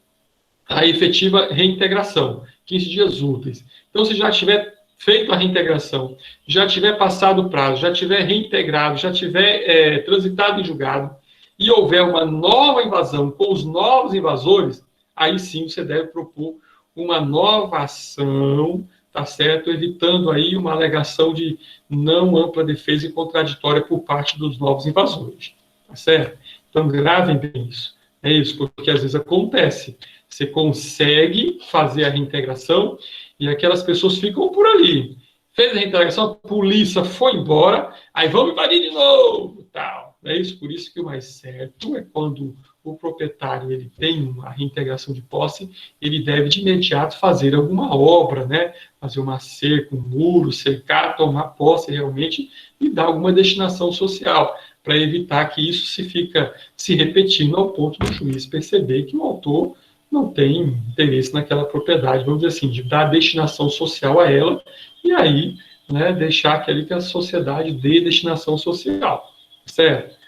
a efetiva reintegração, 15 dias úteis. Então, se já tiver feito a reintegração, já tiver passado o prazo, já tiver reintegrado, já tiver transitado em julgado, e houver uma nova invasão com os novos invasores, aí sim você deve propor uma nova ação, tá certo? Evitando aí uma alegação de não ampla defesa e contraditória por parte dos novos invasores, tá certo? Então, gravem bem isso. É isso, porque às vezes acontece. Você consegue fazer a reintegração e aquelas pessoas ficam por ali. Fez a reintegração, a polícia foi embora, aí vamos invadir de novo, tal. É isso, por isso que o mais certo é quando o proprietário ele tem uma reintegração de posse, ele deve de imediato fazer alguma obra, né? Fazer uma cerca, um muro, cercar, tomar posse realmente e dar alguma destinação social, para evitar que isso fica se repetindo ao ponto do juiz perceber que o autor não tem interesse naquela propriedade, vamos dizer assim, de dar destinação social a ela, e aí, né, deixar que a sociedade dê destinação social, certo?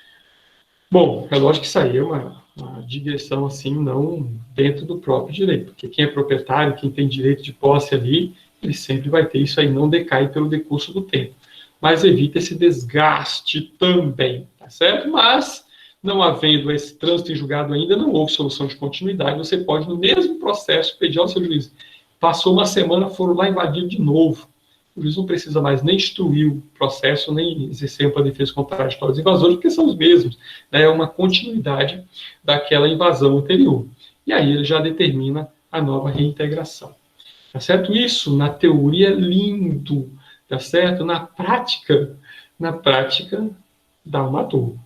Bom, é lógico que isso aí é uma digressão, assim, não dentro do próprio direito, porque quem é proprietário, quem tem direito de posse ali, ele sempre vai ter isso aí, não decai pelo decurso do tempo. Mas evita esse desgaste também, tá certo? Mas, não havendo esse trânsito em julgado ainda, não houve solução de continuidade, você pode, no mesmo processo, pedir ao seu juiz. Passou uma semana, foram lá invadir de novo. O juiz não precisa mais nem instruir o processo, nem exercer uma defesa contraditória dos invasores, porque são os mesmos. Né? É uma continuidade daquela invasão anterior. E aí ele já determina a nova reintegração. Tá certo? Isso, na teoria, é lindo. Tá certo? Na prática, dá uma dor.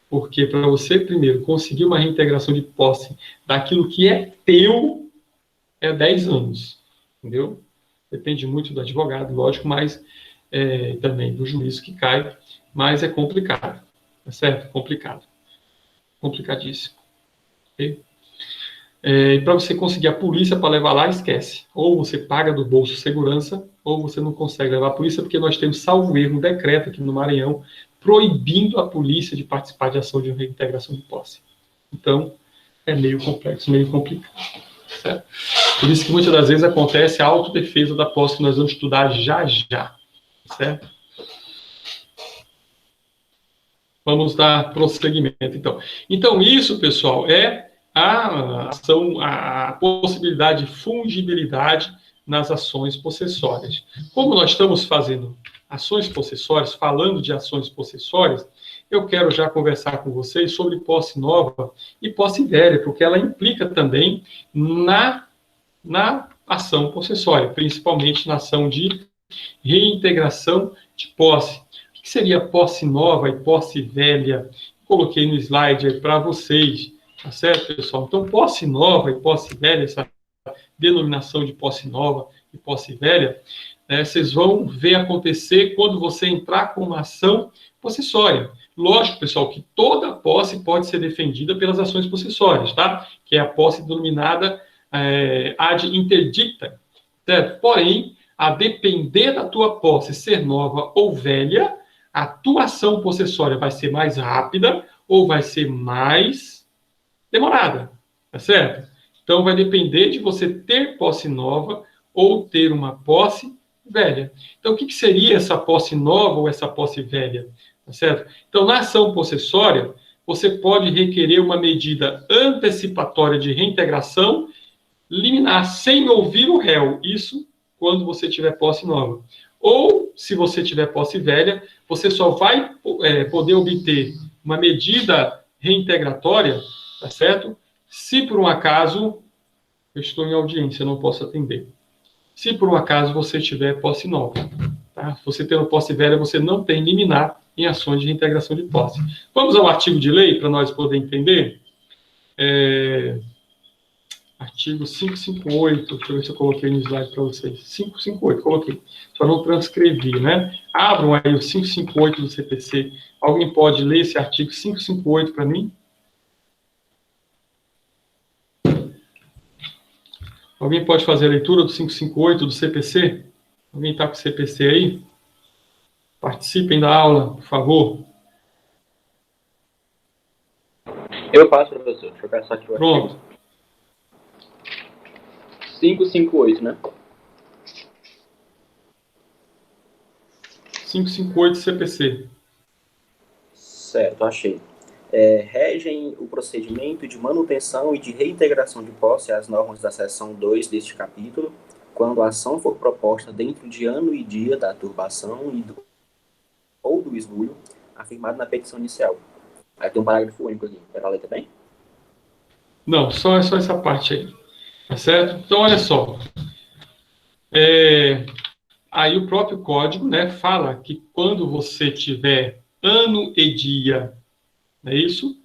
Porque para você, primeiro, conseguir uma reintegração de posse daquilo que é teu, é 10 anos. Entendeu? Depende muito do advogado, lógico, mas também do juiz que cai, mas é complicado, tá certo? Complicado. Complicadíssimo. Okay? E para você conseguir a polícia para levar lá, esquece. Ou você paga do bolso segurança, ou você não consegue levar a polícia, porque nós temos, salvo erro, um decreto aqui no Maranhão proibindo a polícia de participar de ação de reintegração de posse. Então, é meio complexo, meio complicado. Certo? Por isso que muitas das vezes acontece a autodefesa da posse, que nós vamos estudar já já. Certo? Vamos dar prosseguimento, então. Então, isso, pessoal, é a ação, a possibilidade de fungibilidade nas ações possessórias. Como nós estamos fazendo ações possessórias, falando de ações possessórias, eu quero já conversar com vocês sobre posse nova e posse velha, porque ela implica também na ação possessória, principalmente na ação de reintegração de posse. O que seria posse nova e posse velha? Coloquei no slide aí para vocês, tá certo, pessoal? Então, posse nova e posse velha, essa denominação de posse nova e posse velha, né, vocês vão ver acontecer quando você entrar com uma ação possessória. Lógico, pessoal, que toda posse pode ser defendida pelas ações possessórias, tá? Que é a posse denominada ad interdicta, certo? Porém, a depender da tua posse ser nova ou velha, a tua ação possessória vai ser mais rápida ou vai ser mais demorada, tá certo? Então, vai depender de você ter posse nova ou ter uma posse velha. Então, o que seria essa posse nova ou essa posse velha? Tá certo? Então, na ação possessória, você pode requerer uma medida antecipatória de reintegração liminar sem ouvir o réu. Isso quando você tiver posse nova. Ou, se você tiver posse velha, você só vai poder obter uma medida reintegratória, tá certo? Se por um acaso eu estou em audiência, não posso atender. Se por um acaso você tiver posse nova. Tá? Você tendo posse velha, você não tem liminar em ações de reintegração de posse. Vamos ao artigo de lei, para nós poder entender. Artigo 558, deixa eu ver se eu coloquei no slide para vocês. 558, coloquei. Só não transcrevi, né? Abram aí o 558 do CPC. Alguém pode ler esse artigo 558 para mim? Alguém pode fazer a leitura do 558 do CPC? Alguém está com o CPC aí? Participem da aula, por favor. Eu faço, professor. Deixa eu pensar aqui o Pronto. artigo. 558, né? 558 CPC. Certo, achei. Regem o procedimento de manutenção e de reintegração de posse às normas da seção 2 deste capítulo, quando a ação for proposta dentro de ano e dia da turbação ou do esbulho, afirmado na petição inicial. Aí tem um parágrafo único aqui. Quer ler também? Não, só essa parte aí. Tá certo? Então, olha só. Aí o próprio código, né, fala que quando você tiver ano e dia, não é isso?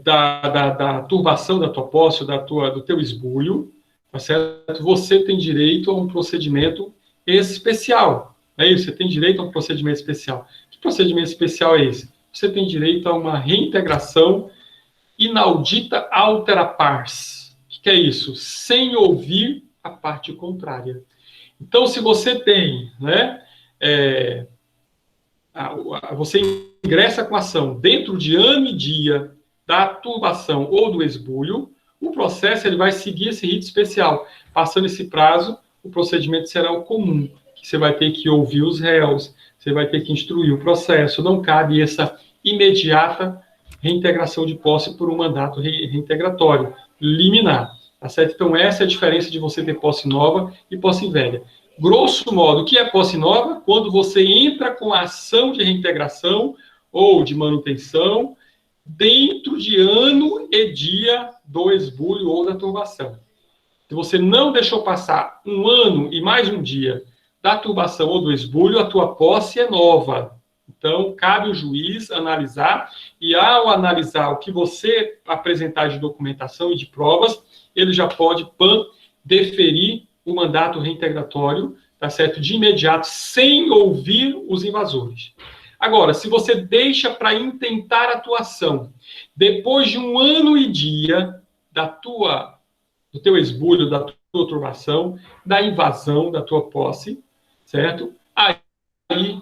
da turbação da tua posse, do teu esbulho, tá certo? Você tem direito a um procedimento especial. É isso, você tem direito a um procedimento especial. Que procedimento especial é esse? Você tem direito a uma reintegração inaudita altera pars. O que é isso? Sem ouvir a parte contrária. Então, se você tem, né, você ingressa com a ação dentro de ano e dia da turbação ou do esbulho, o processo ele vai seguir esse rito especial. Passando esse prazo, o procedimento será o comum, que você vai ter que ouvir os réus, você vai ter que instruir o processo, não cabe essa imediata reintegração de posse por um mandato reintegratório, liminar, tá certo? Então, essa é a diferença de você ter posse nova e posse velha. Grosso modo, o que é posse nova? Quando você entra com a ação de reintegração ou de manutenção dentro de ano e dia do esbulho ou da turbação. Se você não deixou passar um ano e mais um dia da turbação ou do esbulho, a tua posse é nova. Então, cabe o juiz analisar, e ao analisar o que você apresentar de documentação e de provas, ele já pode, deferir o mandato reintegratório, tá certo? De imediato, sem ouvir os invasores. Agora, se você deixa para intentar a tua ação, depois de um ano e dia do teu esbulho, da tua turbação, da invasão da tua posse, certo? Aí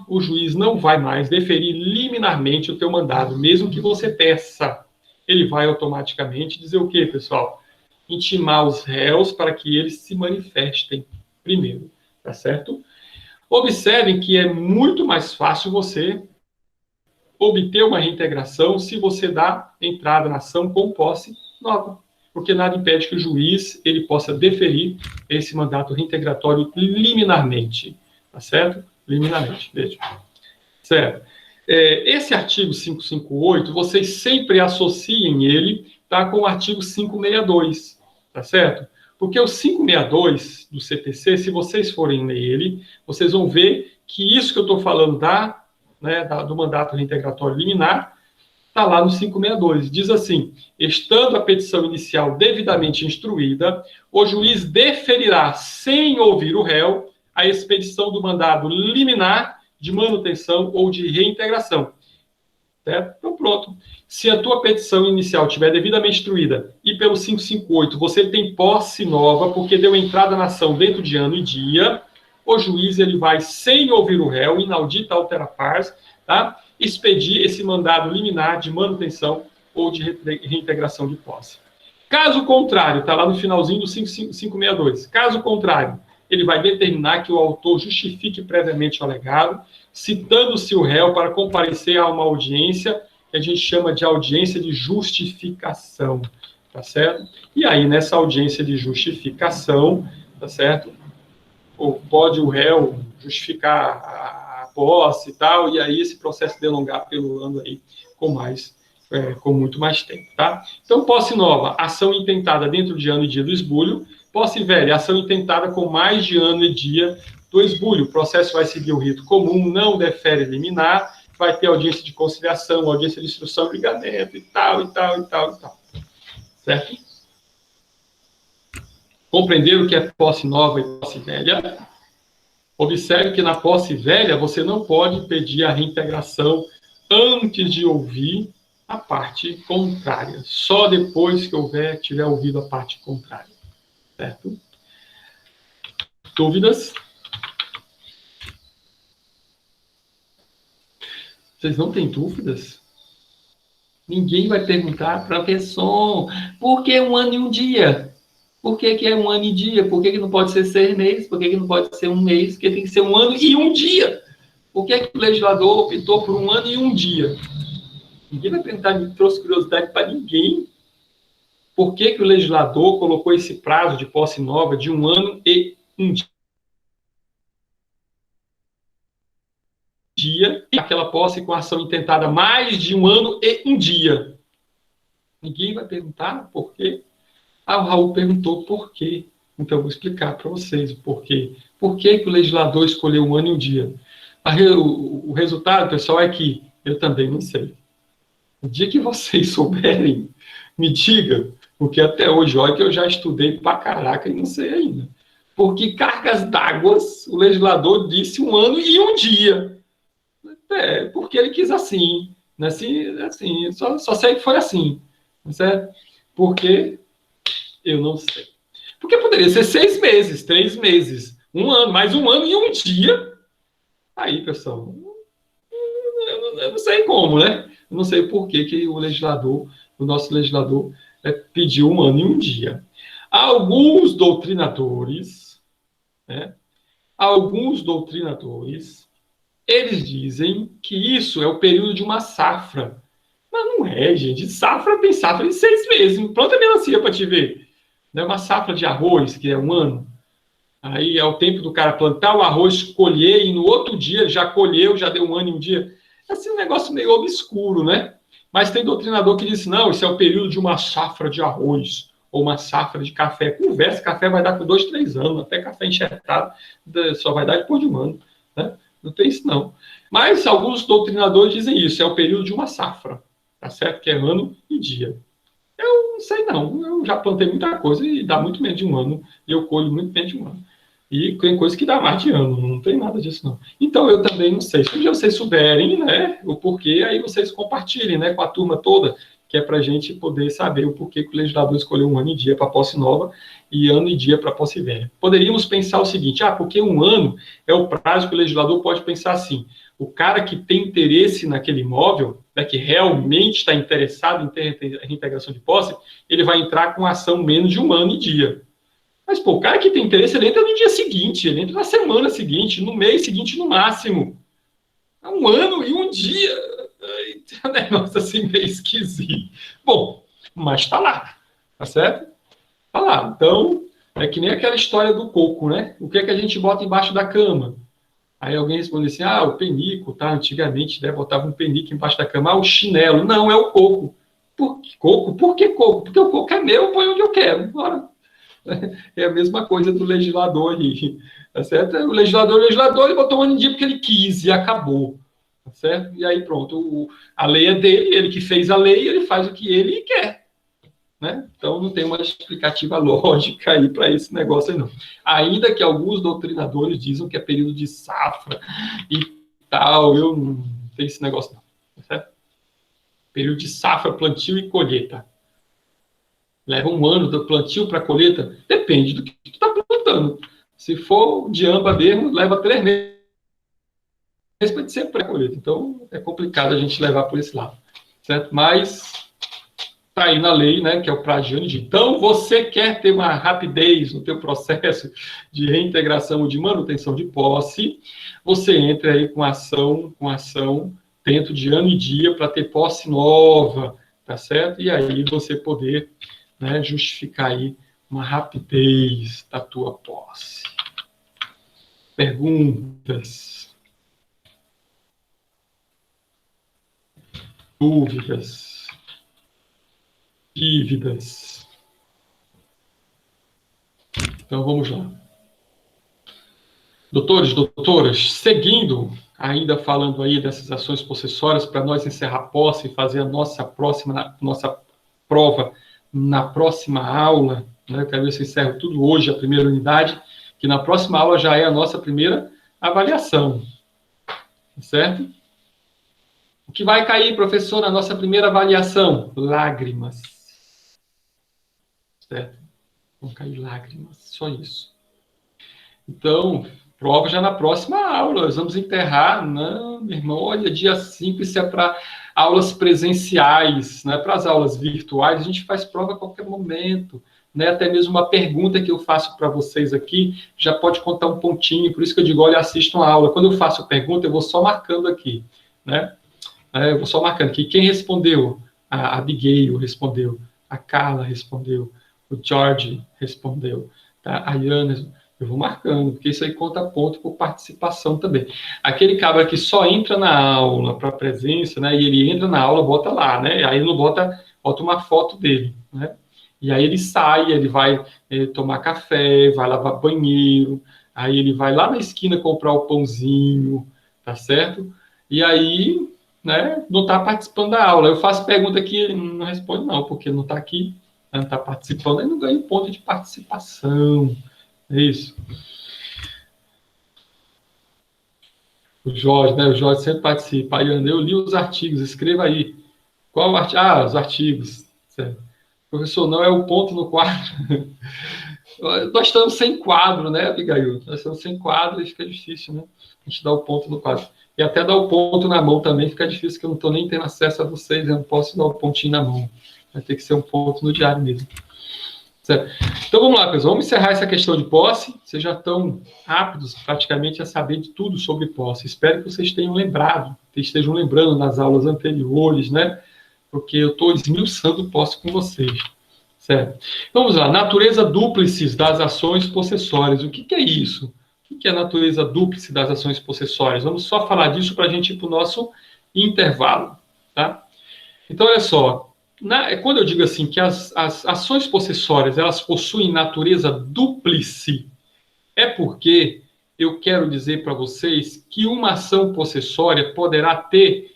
o juiz não vai mais deferir liminarmente o teu mandado, mesmo que você peça. Ele vai automaticamente dizer o quê, pessoal? Intimar os réus para que eles se manifestem primeiro, tá certo? Observem que é muito mais fácil você obter uma reintegração se você dá entrada na ação com posse nova, porque nada impede que o juiz ele possa deferir esse mandato reintegratório liminarmente, tá certo? Liminarmente, veja. Certo. Esse artigo 558, vocês sempre associem ele, tá, com o artigo 562, tá certo? Porque o 562 do CPC, se vocês forem ler ele, vocês vão ver que isso que eu estou falando do mandato reintegratório liminar, está lá no 562. Diz assim: estando a petição inicial devidamente instruída, o juiz deferirá, sem ouvir o réu, a expedição do mandado liminar de manutenção ou de reintegração. Certo? Então, pronto. Se a tua petição inicial estiver devidamente instruída e pelo 558 você tem posse nova, porque deu entrada na ação dentro de ano e dia, o juiz ele vai, sem ouvir o réu, inaudita altera pars, tá? Expedir esse mandado liminar de manutenção ou de reintegração de posse. Caso contrário, está lá no finalzinho do 562, caso contrário, ele vai determinar que o autor justifique previamente o alegado, citando-se o réu para comparecer a uma audiência que a gente chama de audiência de justificação, tá certo? E aí, nessa audiência de justificação, tá certo? Ou pode o réu justificar a posse e tal, e aí esse processo delongar pelo ano aí com muito mais tempo, tá? Então, posse nova, ação intentada dentro de ano e dia do esbulho. Posse velha, ação intentada com mais de ano e dia do esbulho. O processo vai seguir o rito comum, não defere liminar, vai ter audiência de conciliação, audiência de instrução, ligamento e tal, e tal, e tal, e tal. Certo? Compreenderam o que é posse nova e posse velha? Observe que na posse velha você não pode pedir a reintegração antes de ouvir a parte contrária. Só depois que tiver ouvido a parte contrária. Certo? Dúvidas? Vocês não têm dúvidas? Ninguém vai perguntar, professor, por que um ano e um dia? Por que é um ano e dia? Por que não pode ser 6 meses? Por que não pode ser um mês? Por que tem que ser um ano e um dia? Por que o legislador optou por um ano e um dia? Ninguém vai perguntar, não trouxe curiosidade para ninguém. Por que o legislador colocou esse prazo de posse nova de um ano e um dia, e aquela posse com ação intentada mais de um ano e um dia? Ninguém vai perguntar por quê. O Raul perguntou por quê. Então, eu vou explicar para vocês o porquê. Por que o legislador escolheu um ano e um dia? O resultado, pessoal, é que eu também não sei. O dia que vocês souberem, me diga, porque até hoje, olha que eu já estudei pra caraca e não sei ainda. Porque cargas d'água, o legislador disse 1 ano e 1 dia. Porque ele quis assim. Né? Assim só sei que foi assim. Certo? Porque eu não sei. Porque poderia ser 6 meses, 3 meses, 1 ano, mais 1 ano e 1 dia. Aí, pessoal, eu não sei como, né? Eu não sei por que o nosso legislador, pediu 1 ano e 1 dia. Alguns doutrinadores, né? Eles dizem que isso é o período de uma safra. Mas não é, gente. Tem safra de 6 meses. Planta melancia para te ver. Não é uma safra de arroz, que é 1 ano. Aí é o tempo do cara plantar o arroz, colher, e no outro dia ele já colheu, já deu 1 ano e 1 dia. É assim, um negócio meio obscuro, né? Mas tem doutrinador que diz, não, isso é o período de uma safra de arroz, ou uma safra de café. Conversa, café vai dar com 2, 3 anos, até café enxertado só vai dar depois de 1 ano. Né? Não tem isso, não. Mas alguns doutrinadores dizem isso, é o período de uma safra, tá certo? Que é ano e dia. Eu não sei, não. Eu já plantei muita coisa e dá muito menos de 1 ano, e eu colho muito menos de 1 ano. E tem coisa que dá mais de ano, não tem nada disso, não. Então, eu também não sei. Se vocês souberem, né, o porquê, aí vocês compartilhem, né, com a turma toda, que é para a gente poder saber o porquê que o legislador escolheu 1 ano e dia para posse nova e ano e dia para posse velha. Poderíamos pensar o seguinte, porque 1 ano é o prazo que o legislador pode pensar assim, o cara que tem interesse naquele imóvel, né, que realmente está interessado em ter reintegração de posse, ele vai entrar com ação menos de 1 ano e dia. Mas, pô, o cara que tem interesse, ele entra no dia seguinte, ele entra na semana seguinte, no mês seguinte, no máximo. Há 1 ano e 1 dia. É um negócio assim meio esquisito. Bom, mas tá lá, tá certo? Tá lá. Então, é que nem aquela história do coco, né? O que é que a gente bota embaixo da cama? Aí alguém responde assim, o penico, tá? Antigamente, né, botava um penico embaixo da cama. O chinelo. Não, é o coco. Por que coco? Por que coco? Porque o coco é meu, eu ponho onde eu quero. Bora. É a mesma coisa do legislador ali, tá certo? O legislador, ele botou 1 ano em dia porque ele quis e acabou, tá certo? E aí pronto, a lei é dele, ele que fez a lei, ele faz o que ele quer, né? Então não tem uma explicativa lógica aí para esse negócio aí não. Ainda que alguns doutrinadores dizem que é período de safra e tal, eu não tenho esse negócio não, tá certo? Período de safra, plantio e colheita. Leva 1 ano do plantio para a colheita? Depende do que tu está plantando. Se for de amba mesmo, leva 3 meses para ser pré-colheita. Então, é complicado a gente levar por esse lado. Certo? Mas está aí na lei, né, que é o prazo de ano e dia. Então, você quer ter uma rapidez no teu processo de reintegração ou de manutenção de posse, você entra aí com ação dentro de ano e dia para ter posse nova, tá certo? E aí você poder, né, justificar aí uma rapidez da tua posse. Perguntas? Dúvidas? Dívidas? Então, vamos lá. Doutores, doutoras, seguindo, ainda falando aí dessas ações possessórias, para nós encerrar a posse e fazer a nossa prova na próxima aula, né? Eu quero ver se eu encerro tudo hoje, a primeira unidade, que na próxima aula já é a nossa primeira avaliação, certo? O que vai cair, professor, na nossa primeira avaliação? Lágrimas, certo? Vão cair lágrimas, só isso. Então, prova já na próxima aula, nós vamos enterrar, não, meu irmão, olha, dia 5, isso é para aulas presenciais, né? Para as aulas virtuais, a gente faz prova a qualquer momento, né? Até mesmo uma pergunta que eu faço para vocês aqui, já pode contar um pontinho, por isso que eu digo, olha, assistam a aula, quando eu faço pergunta, eu vou só marcando aqui, né? Eu vou só marcando aqui, quem respondeu? A Abigail respondeu, a Carla respondeu, o George respondeu, tá? A Iana, eu vou marcando, porque isso aí conta ponto por participação também. Aquele cabra que só entra na aula para presença, né? E ele entra na aula, bota lá, né? Aí ele não bota uma foto dele, né? E aí ele sai, ele vai tomar café, vai lavar banheiro, aí ele vai lá na esquina comprar o pãozinho, tá certo? E aí né, não está participando da aula. Eu faço pergunta aqui, ele não responde não, porque não está aqui, não está participando, ele não ganha ponto de participação. É isso. O Jorge, né? O Jorge sempre participa. Aí, eu li os artigos, escreva aí. Qual artigo? Ah, os artigos. Certo. Professor, não é o ponto no quadro. Nós estamos sem quadro, né, Abigail? Nós estamos sem quadro e fica difícil, né? A gente dá o ponto no quadro. E até dar o ponto na mão também fica difícil, porque eu não estou nem tendo acesso a vocês, eu não posso dar o pontinho na mão. Vai ter que ser um ponto no diário mesmo. Certo? Então vamos lá, pessoal. Vamos encerrar essa questão de posse. Vocês já estão rápidos, praticamente, a saber de tudo sobre posse. Espero que vocês tenham lembrado, que estejam lembrando nas aulas anteriores, né? Porque eu estou esmiuçando posse com vocês. Certo? Então, vamos lá. Natureza dúplice das ações possessórias. O que é isso? O que é a natureza dúplice das ações possessórias? Vamos só falar disso para a gente ir para o nosso intervalo. Tá? Então, olha só. Quando eu digo assim que as ações possessórias elas possuem natureza dúplice, é porque eu quero dizer para vocês que uma ação possessória poderá ter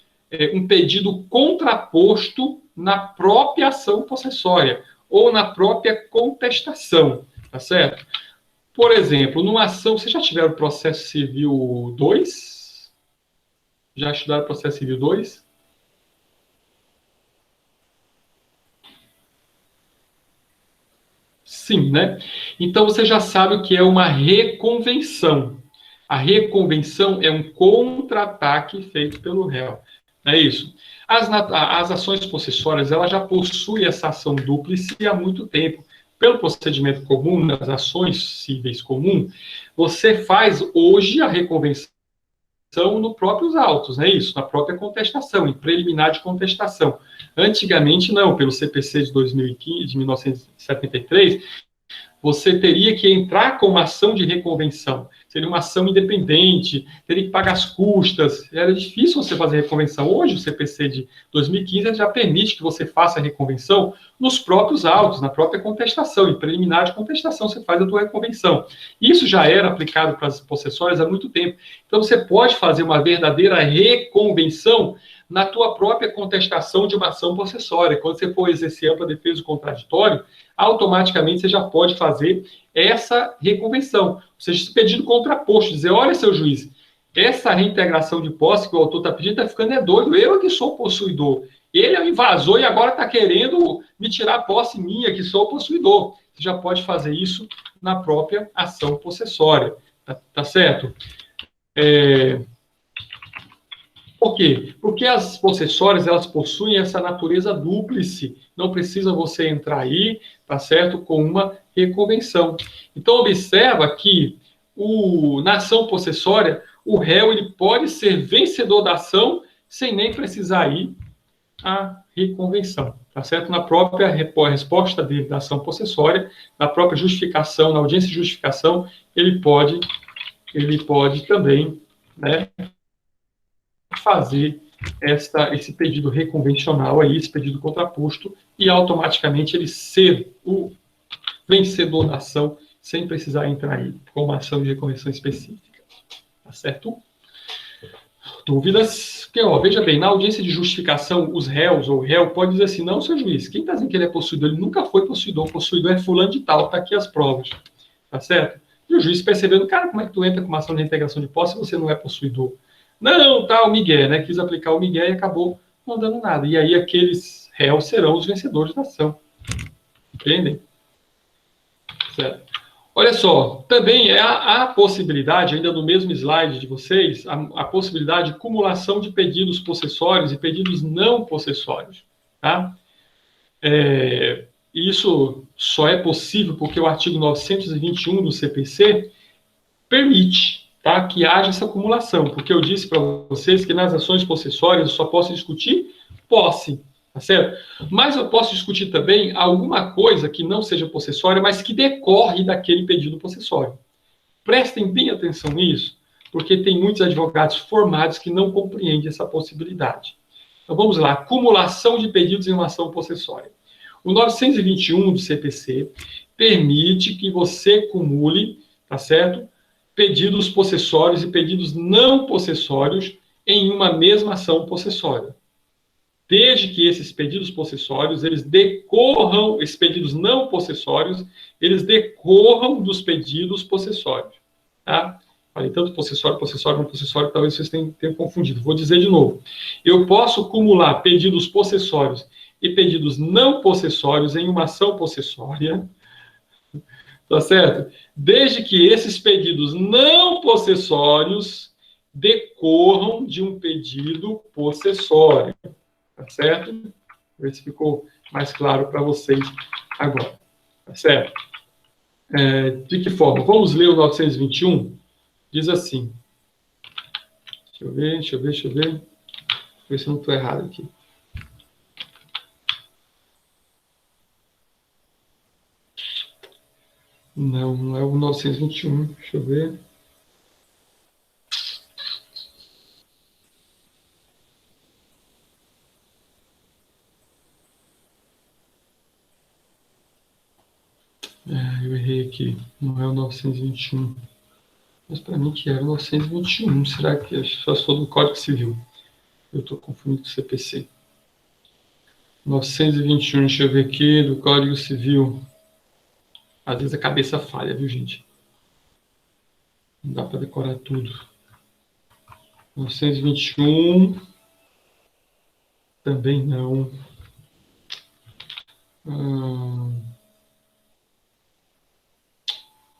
um pedido contraposto na própria ação possessória ou na própria contestação, tá certo? Por exemplo, numa ação, vocês já tiveram o processo civil 2? Já estudaram o processo civil 2? Sim, né? Então, você já sabe o que é uma reconvenção. A reconvenção é um contra-ataque feito pelo réu. É isso. As ações possessórias, ela já possui essa ação dúplice há muito tempo. Pelo procedimento comum, nas ações cíveis comum, você faz hoje a reconvenção nos próprios autos, não é isso? Na própria contestação, em preliminar de contestação. Antigamente, não, pelo CPC de 2015, de 1973, você teria que entrar com uma ação de reconvenção. Seria uma ação independente, teria que pagar as custas. Era difícil você fazer reconvenção. Hoje, o CPC de 2015 já permite que você faça a reconvenção nos próprios autos, na própria contestação. Em preliminar de contestação, você faz a tua reconvenção. Isso já era aplicado para as possessórias há muito tempo. Então, você pode fazer uma verdadeira reconvenção na tua própria contestação de uma ação possessória. Quando você for exercer ampla defesa do contraditório, automaticamente você já pode fazer essa reconvenção. Ou seja, esse pedido contraposto, dizer, olha, seu juiz, essa reintegração de posse que o autor está pedindo está ficando doido, eu que sou o possuidor. Ele é o invasor e agora está querendo me tirar a posse minha, que sou o possuidor. Você já pode fazer isso na própria ação possessória. Tá certo? Por quê? Porque as possessórias, elas possuem essa natureza dúplice. Não precisa você entrar aí, tá certo? Com uma reconvenção. Então, observa que na ação possessória, o réu ele pode ser vencedor da ação sem nem precisar ir à reconvenção, tá certo? Na própria resposta dele da ação possessória, na própria justificação, na audiência de justificação, ele pode também, né, fazer esse pedido reconvencional aí, esse pedido contraposto, e automaticamente ele ser o vencedor da ação, sem precisar entrar aí com uma ação de reconvenção específica. Tá certo? Dúvidas? Porque, veja bem, na audiência de justificação, os réus ou o réu pode dizer assim, não, seu juiz, quem está dizendo que ele é possuidor? Ele nunca foi possuidor, o possuidor é fulano de tal, tá aqui as provas. Tá certo? E o juiz percebendo, cara, como é que tu entra com uma ação de reintegração de posse se você não é possuidor? Não, tá, o Miguel, né? Quis aplicar o Miguel e acabou não dando nada. E aí aqueles réus serão os vencedores da ação. Entendem? Certo. Olha só, também há a possibilidade, ainda no mesmo slide de vocês, a possibilidade de cumulação de pedidos possessórios e pedidos não possessórios. Tá? Isso só é possível porque o artigo 921 do CPC permite, tá, que haja essa acumulação, porque eu disse para vocês que nas ações possessórias eu só posso discutir posse, tá certo? Mas eu posso discutir também alguma coisa que não seja possessória, mas que decorre daquele pedido possessório. Prestem bem atenção nisso, porque tem muitos advogados formados que não compreendem essa possibilidade. Então vamos lá, acumulação de pedidos em uma ação possessória. O 921 do CPC permite que você cumule, tá certo? Pedidos possessórios e pedidos não possessórios em uma mesma ação possessória, desde que esses pedidos possessórios, eles decorram, esses pedidos não possessórios, eles decorram dos pedidos possessórios, tá? Falei tanto possessório, possessório, não possessório, talvez vocês tenham confundido. Vou dizer de novo. Eu posso acumular pedidos possessórios e pedidos não possessórios em uma ação possessória, tá certo? Desde que esses pedidos não possessórios decorram de um pedido possessório, tá certo? Ver se ficou mais claro para vocês agora, tá certo? De que forma? Vamos ler o 921? Diz assim. Deixa eu ver. Deixa eu ver se eu não estou errado aqui. Não é o 921. Deixa eu ver. Eu errei aqui. Não é o 921. Mas para mim que era o 921. Será que eu só sou do Código Civil? Eu estou confundindo com o CPC. 921, deixa eu ver aqui, do Código Civil. Às vezes a cabeça falha, viu, gente? Não dá para decorar tudo. 921. Também não.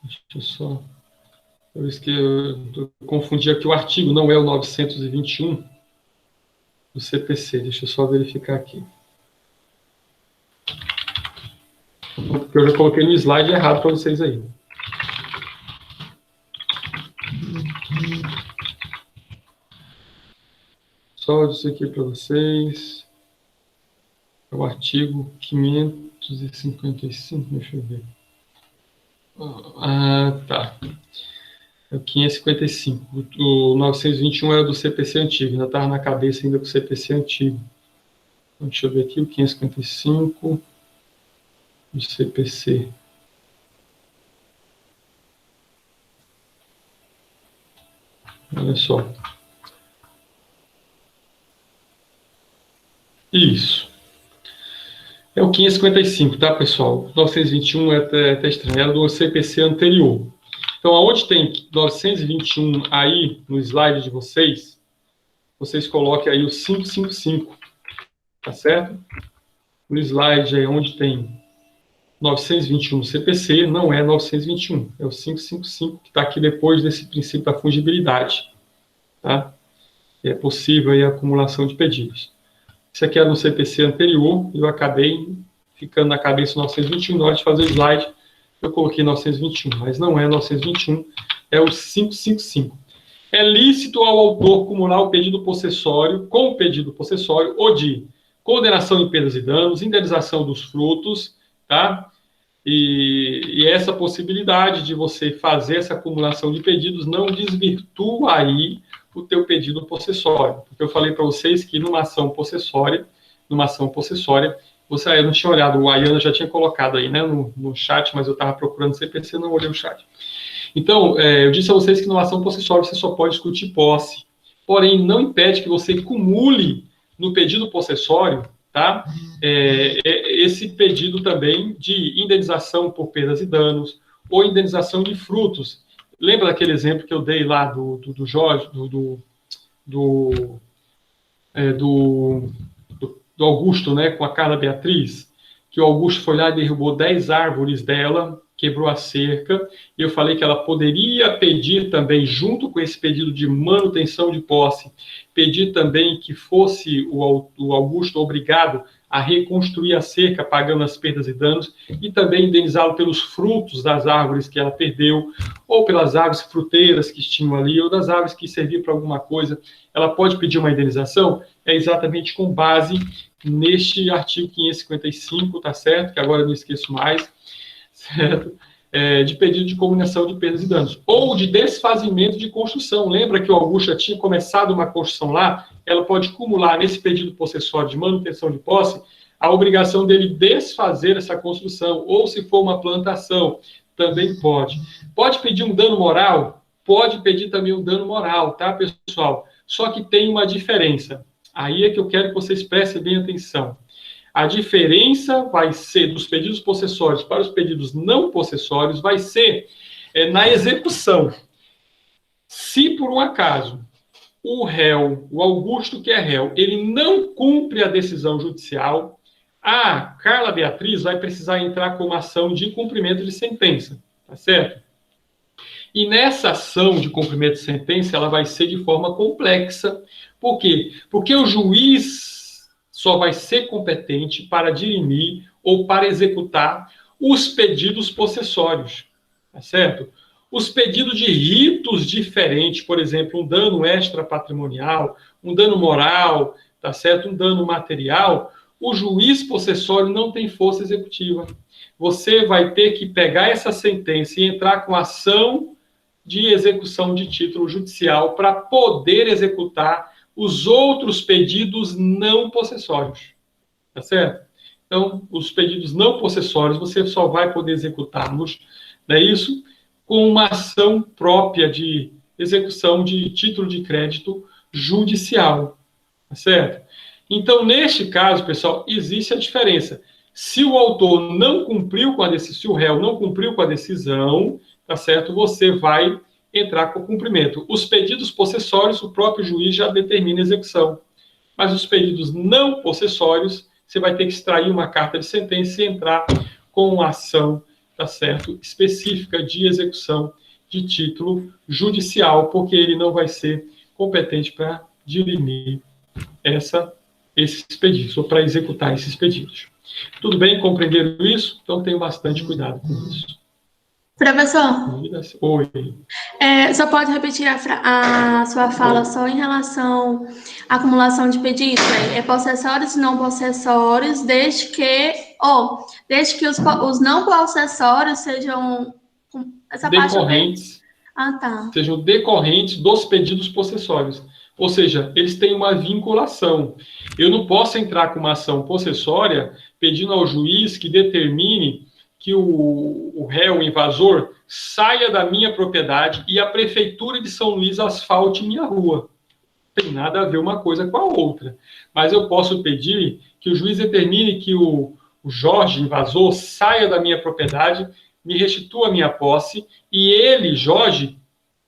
Deixa eu só... Eu confundi aqui o artigo, não é o 921 do CPC. Deixa eu só verificar aqui. Porque eu já coloquei no slide errado para vocês aí. Só isso aqui para vocês. É o artigo 555, deixa eu ver. Tá. É o 555. O 921 era do CPC antigo, ainda estava na cabeça ainda com o CPC antigo. Então, deixa eu ver aqui, o 555 do CPC. Olha só. Isso. É o 555, tá, pessoal? 921 é até estranho, era do CPC anterior. Então, aonde tem 921 aí no slide de vocês, vocês coloquem aí o 555, tá certo? No slide aí onde tem 921 CPC, não é 921, é o 555, que está aqui depois desse princípio da fungibilidade, tá? É possível aí a acumulação de pedidos. Isso aqui era no CPC anterior, eu acabei ficando na cabeça 921, na hora de fazer o slide, eu coloquei 921, mas não é 921, é o 555. É lícito ao autor acumular o pedido possessório com o pedido possessório ou de condenação em perdas e danos, indenização dos frutos, tá? E essa possibilidade de você fazer essa acumulação de pedidos não desvirtua aí o teu pedido possessório. Porque eu falei para vocês que numa ação possessória, eu não tinha olhado, a Ayana já tinha colocado aí, né, no chat, mas eu estava procurando CPC, não olhei o chat. Então, eu disse a vocês que numa ação possessória você só pode discutir posse. Porém, não impede que você cumule no pedido possessório, tá? Esse pedido também de indenização por perdas e danos, ou indenização de frutos. Lembra daquele exemplo que eu dei lá do Jorge, do Augusto, né, com a Carla Beatriz, que o Augusto foi lá e derrubou 10 árvores dela, quebrou a cerca, e eu falei que ela poderia pedir também, junto com esse pedido de manutenção de posse, pedir também que fosse o Augusto obrigado a reconstruir a cerca, pagando as perdas e danos, e também indenizá-lo pelos frutos das árvores que ela perdeu, ou pelas árvores fruteiras que tinham ali, ou das árvores que serviam para alguma coisa. Ela pode pedir uma indenização? É exatamente com base neste artigo 555, tá certo? Que agora eu não esqueço mais, certo? De pedido de combinação de perdas e danos. Ou de desfazimento de construção. Lembra que o Augusto já tinha começado uma construção lá? Ela pode acumular nesse pedido possessório de manutenção de posse a obrigação dele desfazer essa construção. Ou se for uma plantação, também pode. Pode pedir um dano moral? Pode pedir também um dano moral, tá, pessoal? Só que tem uma diferença. Aí é que eu quero que vocês prestem bem atenção. A diferença vai ser dos pedidos possessórios para os pedidos não possessórios, vai ser na execução. Se por um acaso o réu, o Augusto que é réu, ele não cumpre a decisão judicial, a Carla Beatriz vai precisar entrar com uma ação de cumprimento de sentença, tá certo? E nessa ação de cumprimento de sentença, ela vai ser de forma complexa. Por quê? Porque o juiz só vai ser competente para dirimir ou para executar os pedidos possessórios, tá certo? Os pedidos de ritos diferentes, por exemplo, um dano extrapatrimonial, um dano moral, tá certo? Um dano material, o juiz possessório não tem força executiva. Você vai ter que pegar essa sentença e entrar com ação de execução de título judicial para poder executar os outros pedidos não possessórios, tá certo? Então, os pedidos não possessórios você só vai poder executá-los, não é isso? Com uma ação própria de execução de título de crédito judicial, tá certo? Então, neste caso, pessoal, existe a diferença. Se o autor não cumpriu com a decisão, se o réu não cumpriu com a decisão, tá certo? Você vai entrar com o cumprimento. Os pedidos possessórios, o próprio juiz já determina a execução. Mas os pedidos não possessórios, você vai ter que extrair uma carta de sentença e entrar com uma ação, tá certo? Específica de execução de título judicial, porque ele não vai ser competente para dirimir esses pedidos, ou para executar esses pedidos. Tudo bem? Compreenderam isso? Então, tenham bastante cuidado com isso. Professor, Oi. só pode repetir a sua fala só em relação à acumulação de pedidos? Possessórios e não possessórios, desde que os não possessórios sejam... Essa decorrentes, parte... tá. Sejam decorrentes dos pedidos possessórios. Ou seja, eles têm uma vinculação. Eu não posso entrar com uma ação possessória pedindo ao juiz que determine que o réu, o invasor, saia da minha propriedade e a prefeitura de São Luís asfalte minha rua. Não tem nada a ver uma coisa com a outra. Mas eu posso pedir que o juiz determine que o Jorge, invasor, saia da minha propriedade, me restitua a minha posse e ele, Jorge,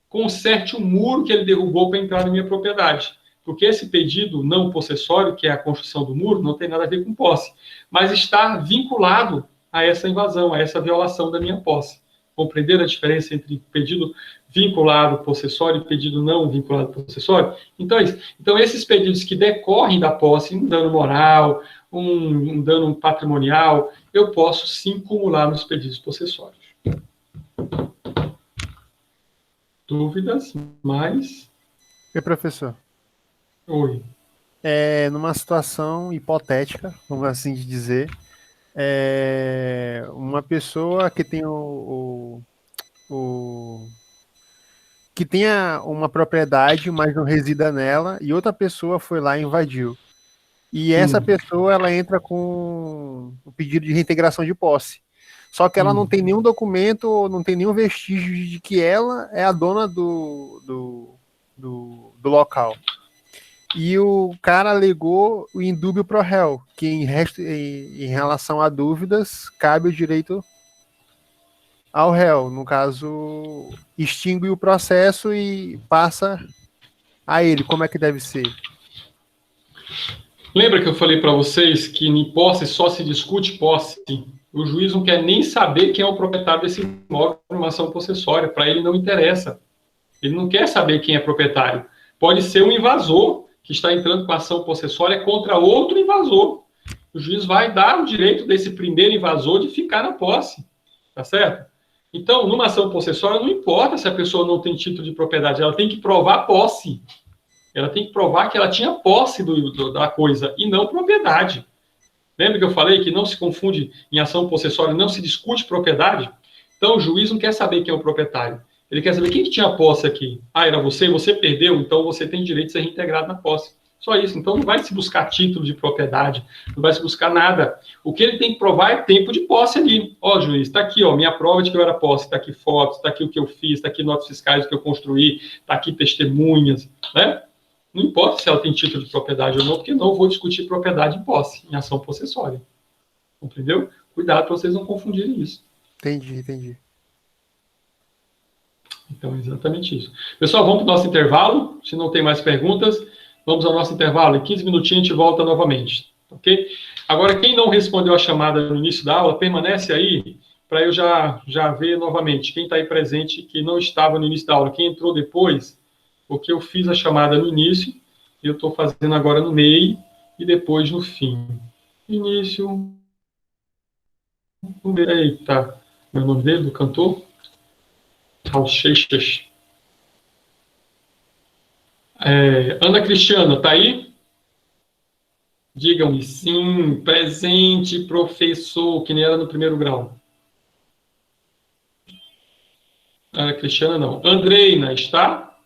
conserte o muro que ele derrubou para entrar na minha propriedade. Porque esse pedido não possessório, que é a construção do muro, não tem nada a ver com posse, mas está vinculado a essa invasão, a essa violação da minha posse. Compreender a diferença entre pedido vinculado possessório e pedido não vinculado possessório? Então, é isso. Então, esses pedidos que decorrem da posse, um dano moral, um dano patrimonial, eu posso sim acumular nos pedidos possessórios. Dúvidas? Mais? E professor? Oi. Numa situação hipotética, vamos assim dizer, uma pessoa que tem que tenha uma propriedade, mas não resida nela, e outra pessoa foi lá e invadiu. E essa pessoa, ela entra com o pedido de reintegração de posse. Só que ela não tem nenhum documento, não tem nenhum vestígio de que ela é a dona do local. E o cara alegou o indúbio pro réu, que em relação a dúvidas, cabe o direito ao réu. No caso, extingue o processo e passa a ele. Como é que deve ser? Lembra que eu falei para vocês que em posse só se discute posse? O juiz não quer nem saber quem é o proprietário desse imóvel numa ação possessória. Para ele não interessa. Ele não quer saber quem é proprietário. Pode ser um invasor que está entrando com ação possessória contra outro invasor. O juiz vai dar o direito desse primeiro invasor de ficar na posse. Tá certo? Então, numa ação possessória, não importa se a pessoa não tem título de propriedade. Ela tem que provar posse. Ela tem que provar que ela tinha posse da coisa e não propriedade. Lembra que eu falei que não se confunde em ação possessória, não se discute propriedade? Então, o juiz não quer saber quem é o proprietário. Ele quer saber quem que tinha posse aqui. Ah, era você perdeu, então você tem direito de ser reintegrado na posse. Só isso. Então, não vai se buscar título de propriedade, não vai se buscar nada. O que ele tem que provar é tempo de posse ali. Ó, juiz, está aqui, ó, minha prova de que eu era posse, está aqui fotos, está aqui o que eu fiz, está aqui notas fiscais que eu construí, está aqui testemunhas, né? Não importa se ela tem título de propriedade ou não, porque não vou discutir propriedade em posse, em ação possessória. Entendeu? Cuidado para vocês não confundirem isso. Entendi. Então, exatamente isso. Pessoal, vamos para o nosso intervalo. Se não tem mais perguntas, vamos ao nosso intervalo. Em 15 minutinhos a gente volta novamente. Ok? Agora, quem não respondeu a chamada no início da aula, permanece aí para eu já ver novamente. Quem está aí presente que não estava no início da aula, quem entrou depois, porque eu fiz a chamada no início e eu estou fazendo agora no meio e depois no fim. Início. Eita, meu nome dele, do cantor? Raul Seixas. Ana Cristiana, tá aí? Digam-me sim, presente, professor, que nem era no primeiro grau. Ana Cristiana, não. Andreina, está?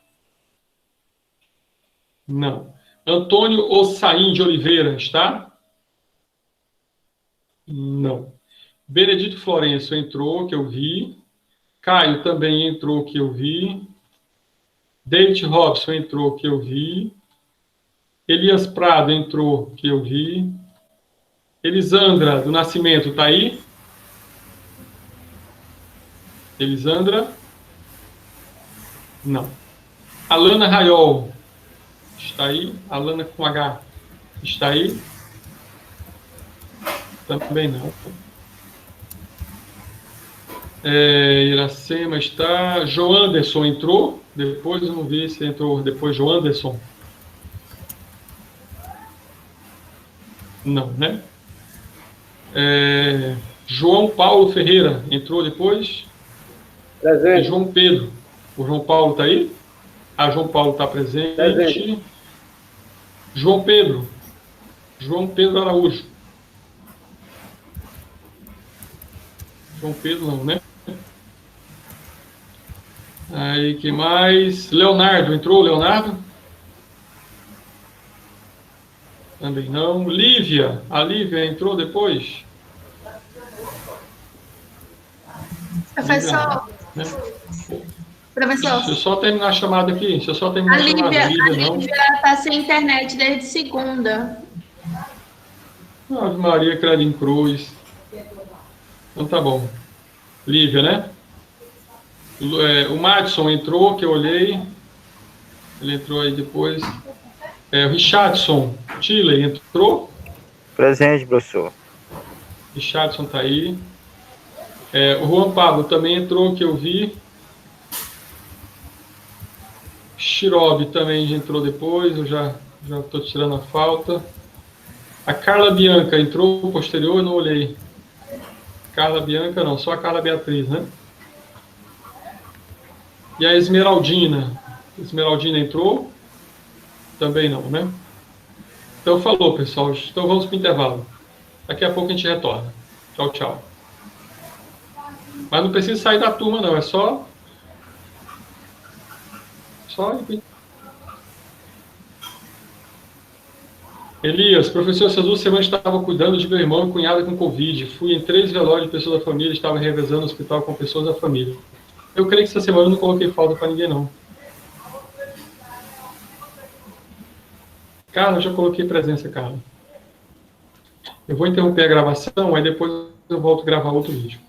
Não. Antônio Ossain de Oliveira, está? Não. Benedito Florencio entrou, que eu vi. Caio também entrou, que eu vi. David Robson entrou, que eu vi. Elias Prado entrou, que eu vi. Elisandra do Nascimento, está aí? Elisandra? Não. Alana Raiol, está aí? Alana com H, está aí? Também não. Iracema está. Joanderson entrou? Depois eu não vi se entrou depois Joanderson. Não, né? João Paulo Ferreira entrou depois? Presente. E João Pedro. O João Paulo está aí? João Paulo está presente. Presente. João Pedro. João Pedro Araújo. João Pedro não, né? Aí, que mais? Leonardo, entrou, Leonardo? Também não. Lívia, a Lívia entrou depois? Professor, Né? professor, Deixa eu só terminar a chamada aqui. a Lívia está sem internet desde segunda. Ave Maria, credo em cruz. Então tá bom. Lívia, né? O Madison entrou, que eu olhei. Ele entrou aí depois. O Richardson Chile entrou? Presente, professor. Richardson tá aí. O Juan Pablo também entrou, que eu vi. Shirobi também entrou depois, eu já estou tirando a falta. A Carla Bianca entrou posterior, eu não olhei. Carla Bianca não, só a Carla Beatriz, né? E a Esmeraldina? Esmeraldina entrou? Também não, né? Então falou, pessoal. Então vamos para o intervalo. Daqui a pouco a gente retorna. Tchau, tchau. Mas não precisa sair da turma, não. É só Elias, professor, essas 2 semanas estava cuidando de meu irmão e cunhada com Covid. Fui em 3 velórios de pessoas da família, estava revezando o hospital com pessoas da família. Eu creio que essa semana eu não coloquei falta para ninguém, não. Carla, eu já coloquei presença, Carla. Eu vou interromper a gravação, aí depois eu volto a gravar outro vídeo.